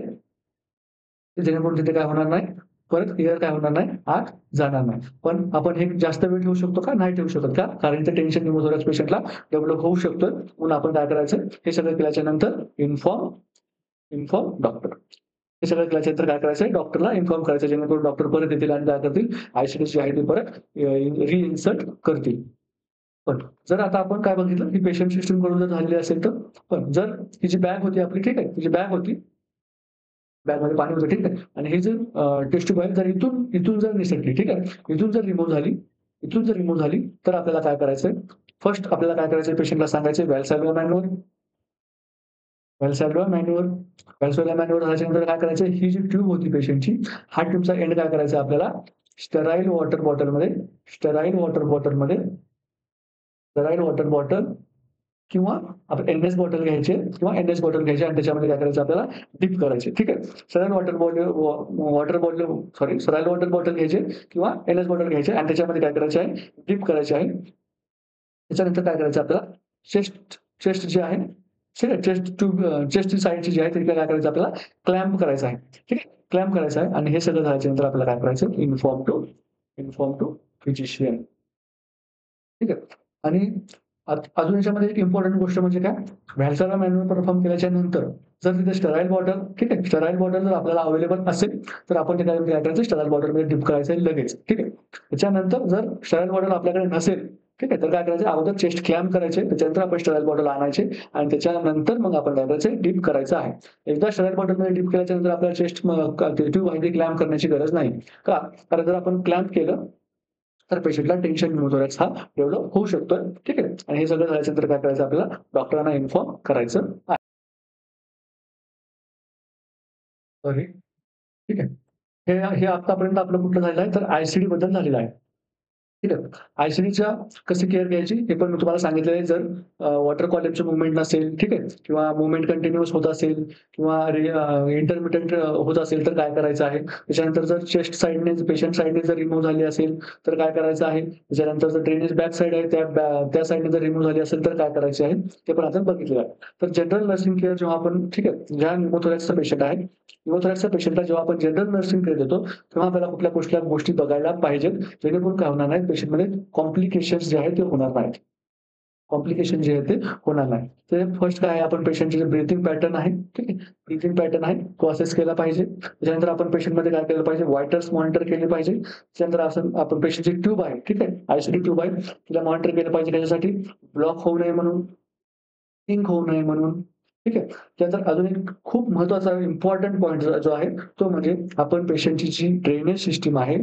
जेणेकरून तिथे काय होणार नाही, परत एअर काय होणार नाही, आत जाणार नाही. पण आपण हे जास्त वेळ ठेवू शकतो का? नाही ठेवू शकत. का? कारण इथे टेन्शन न्यूमोथोरॅक्स पेशंटला डेव्हलप होऊ शकतं. म्हणून आपण काय करायचं, हे सगळं केल्याच्या नंतर इन्फॉर्म इन्फॉर्म डॉक्टर. हे सगळं केल्याच्यानंतर काय करायचंय, डॉक्टरला इन्फॉर्म करायचं, जेणेकरून डॉक्टर परत येतील आणि काय करतील, आय-सी-डी जी आहे ती परत रिइन्सर्ट करतील. पण जर आता आपण काय बघितलं, की पेशंट सिस्टम कडून जर झालेली असेल तर, पण जर ही जी बॅग होती आपली, ठीक आहे, ही जी बॅग होती, बॅगमध्ये पाणी होतं, ठीक आहे. आणि ही जर टेस्ट ट्यूब आहे, जर इथून इथून जर निसटली, ठीक आहे, इथून जर रिमूव्ह झाली, इथून जर रिमूव्ह झाली, तर आपल्याला काय करायचंय, फर्स्ट आपल्याला काय करायचंय, पेशंटला सांगायचंय व्हॅल्साल्व्हा manoeuvre. Valsalva manoeuvre. Valsalva manure झाल्याच्यानंतर काय करायचं, ही जी ट्यूब होती पेशंटची, हा ट्यूबचा एंड काय करायचा आपल्याला, स्टेराइल वॉटर बॉटलमध्ये, स्टेराइल वॉटर बॉटलमध्ये, स्टेराइल वॉटर बॉटल किंवा आपण एन-एस बॉटल घ्यायचे किंवा एन-एस बॉटल घ्यायचे आणि त्याच्यामध्ये काय करायचं आपल्याला, डिप करायचे. ठीक आहे. स्टेराइल स्टेराइल वॉटर बॉटल घ्यायचे किंवा एन-एस बॉटल घ्यायचे आणि त्याच्यामध्ये काय करायचं आहे, डिप करायचे आहे. त्याच्यानंतर काय करायचं आपल्याला, चेस्ट चेस्ट जी आहे, ठीक आहे, चेस्टची साइडची जी आहे ती काय करायचं आपल्याला क्लॅम्प करायचं आहे. ठीक आहे. क्लॅम्प करायचं आहे आणि हे सगळं झाल्याच्यानंतर आपल्याला काय करायचं इन्फॉर्म टू फिजिशियन. ठीक आहे. आणि अजून याच्यामध्ये एक इम्पोर्टंट गोष्ट म्हणजे काय, व्हॅल्सरा मॅन्युअल परफॉर्म केल्याच्या नंतर जर तिथे स्टराईल बॉटल, ठीक आहे, स्टराईल बॉटल जर आपल्याला अवेलेबल असेल, तर आपण ते काय करायचं, स्टराईल बॉटलमध्ये डिप करायचं आहे लगेच. ठीक आहे. त्याच्यानंतर जर स्टराईल बॉटल आपल्याकडे नसेल, ठीक आहे, तर काय करायचं, अगोदर चेस्ट क्लॅम्प करायचे, त्याच्यानंतर आपण स्टराईल बॉटल आणायचे आणि त्याच्यानंतर मग आपण काय करायचं, डिप करायचं आहे. एकदा स्टराईल बॉटलमध्ये डिप केल्याच्या नंतर आपल्याला चेस्ट ट्यूब आहे ती क्लॅम्प करण्याची गरज नाही. का? कारण जर आपण क्लॅम्प केलं तर पेशंटला टेन्शन न्यूमोथोरॅक्स हा डेव्हलप होऊ शकतोय. ठीक आहे. आणि हे सगळं झाल्यानंतर काय करायचं, आपल्याला डॉक्टरांना इन्फॉर्म करायचं आहे. सॉरी. ठीक आहे. हे आतापर्यंत आपलं कुठलं झालेलं आहे, तर आय-सी-डी बद्दल झालेलं आहे. ठीक आहे. आय-सी-डीच्या कशी केअर घ्यायची हे पण मी तुम्हाला सांगितलेलं आहे. जर वॉटर कॉलमची मूव्हमेंट नसेल, ठीक आहे, किंवा मूव्हमेंट कंटिन्यूअस होत असेल किंवा इंटरमिटेंट होत असेल तर काय करायचं आहे. त्याच्यानंतर जर चेस्ट साइडने पेशंट साइडने जर रिमूव्ह झाली असेल तर काय करायचं आहे. त्याच्यानंतर जर ड्रेनेज बॅक साइड आहे त्या साइडने जर रिमूव्ह झाली असेल तर काय करायचे आहे, ते पण आपण बघितलेलं आहे. तर जनरल नर्सिंग केअर जेव्हा आपण, ठीक आहे, ज्या न्यूमोथोरॅक्सचा पेशंट आहे, न्यूमोथोरॅक्सच्या पेशंटला जेव्हा आपण जनरल नर्सिंग केअर देतो, तेव्हा आपल्याला कुठल्या गोष्टी बघायला पाहिजेत, जेणेकरून काय होणार नाही, पेशंटमध्ये कॉम्प्लिकेशन्स जे आहेत ते होणार नाहीत. कॉम्प्लिकेशन जे आहे ते होणार नाही. तर फर्स्ट काय आहे, आपण पेशंटचे जे ब्रीथिंग पॅटर्न आहे, ठीक आहे, ब्रीथिंग पॅटर्न आहे तो असेस केला पाहिजे. त्याच्यानंतर आपण पेशंटमध्ये काय केलं पाहिजे, व्हायटल्स मॉनिटर केले पाहिजे. त्याच्यानंतर असं आपण पेशंटची ट्यूब आहे, ठीक आहे, आय-सी-डी ट्यूब आहे, तिला मॉनिटर केलं पाहिजे. त्याच्यासाठी ब्लॉक होऊ नये म्हणून, सिंक होऊ नये म्हणून. ठीक आहे. त्यानंतर अजून एक खूप महत्त्वाचा इम्पोर्टंट पॉइंट जो आहे, तो म्हणजे आपण पेशंटची जी ड्रेनेज सिस्टम आहे,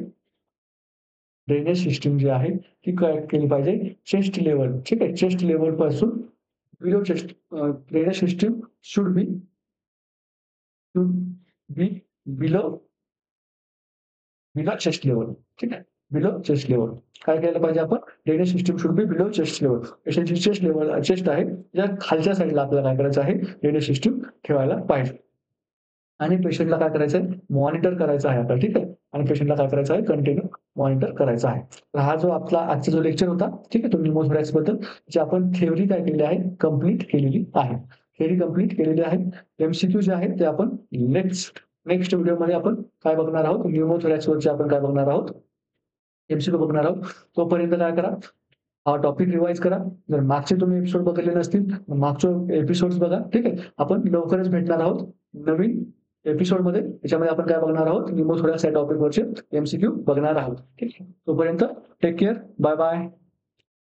ड्रेनेज सिस्टम जी आहे ती काय केली पाहिजे, चेस्ट लेव्हल, ठीक आहे, चेस्ट लेव्हल पासून below chest drainage system should be should be below below chest level. ठीक आहे. Below chest level. काय केलं पाहिजे आपण, drainage system should be below chest level. पेशंटची चेस्ट आहे, या खालच्या साइडला आपल्याला काय करायचं आहे, ड्रेनेज सिस्टम ठेवायला पाहिजे. आणि पेशंटला काय करायचंय, मॉनिटर करायचं आहे आपल्याला, ठीक आहे. आणि पेशंटला काय करायचं आहे, कंटिन्यू मॉनिटर करायचा आहे. तर हा जो आपला आजचा जो लेक्चर होता, ठीक आहे, तो न्यूमोथोरॅक्स बद्दल जी आपण थिअरी काय केलेली आहे, कंप्लीट केलेली आहे. थिअरी कंप्लीट केलेली आहे. एम-सी-क्यू जे आहेत ते आपण नेक्स्ट नेक्स्ट व्हिडिओमध्ये आपण काय बघणार आहोत, न्यूमोथोरॅक्स वरचे आपण काय बघणार आहोत, एम-सी-क्यू बघणार आहोत. तोपर्यंत काय करा, हा टॉपिक रिवाईज करा. जर मागचे तुम्ही एपिसोड बघितले नसतील, तर मागचे एपिसोड्स बघा. ठीक आहे. आपण लवकरच भेटणार आहोत नवीन एपिसोडमध्ये. त्याच्यामध्ये आपण काय बघणार आहोत, निमोथोरॅक्स या टॉपिकवरचे एम-सी-क्यू बघणार आहोत. ठीक आहे. तोपर्यंत टेक केअर. Bye bye.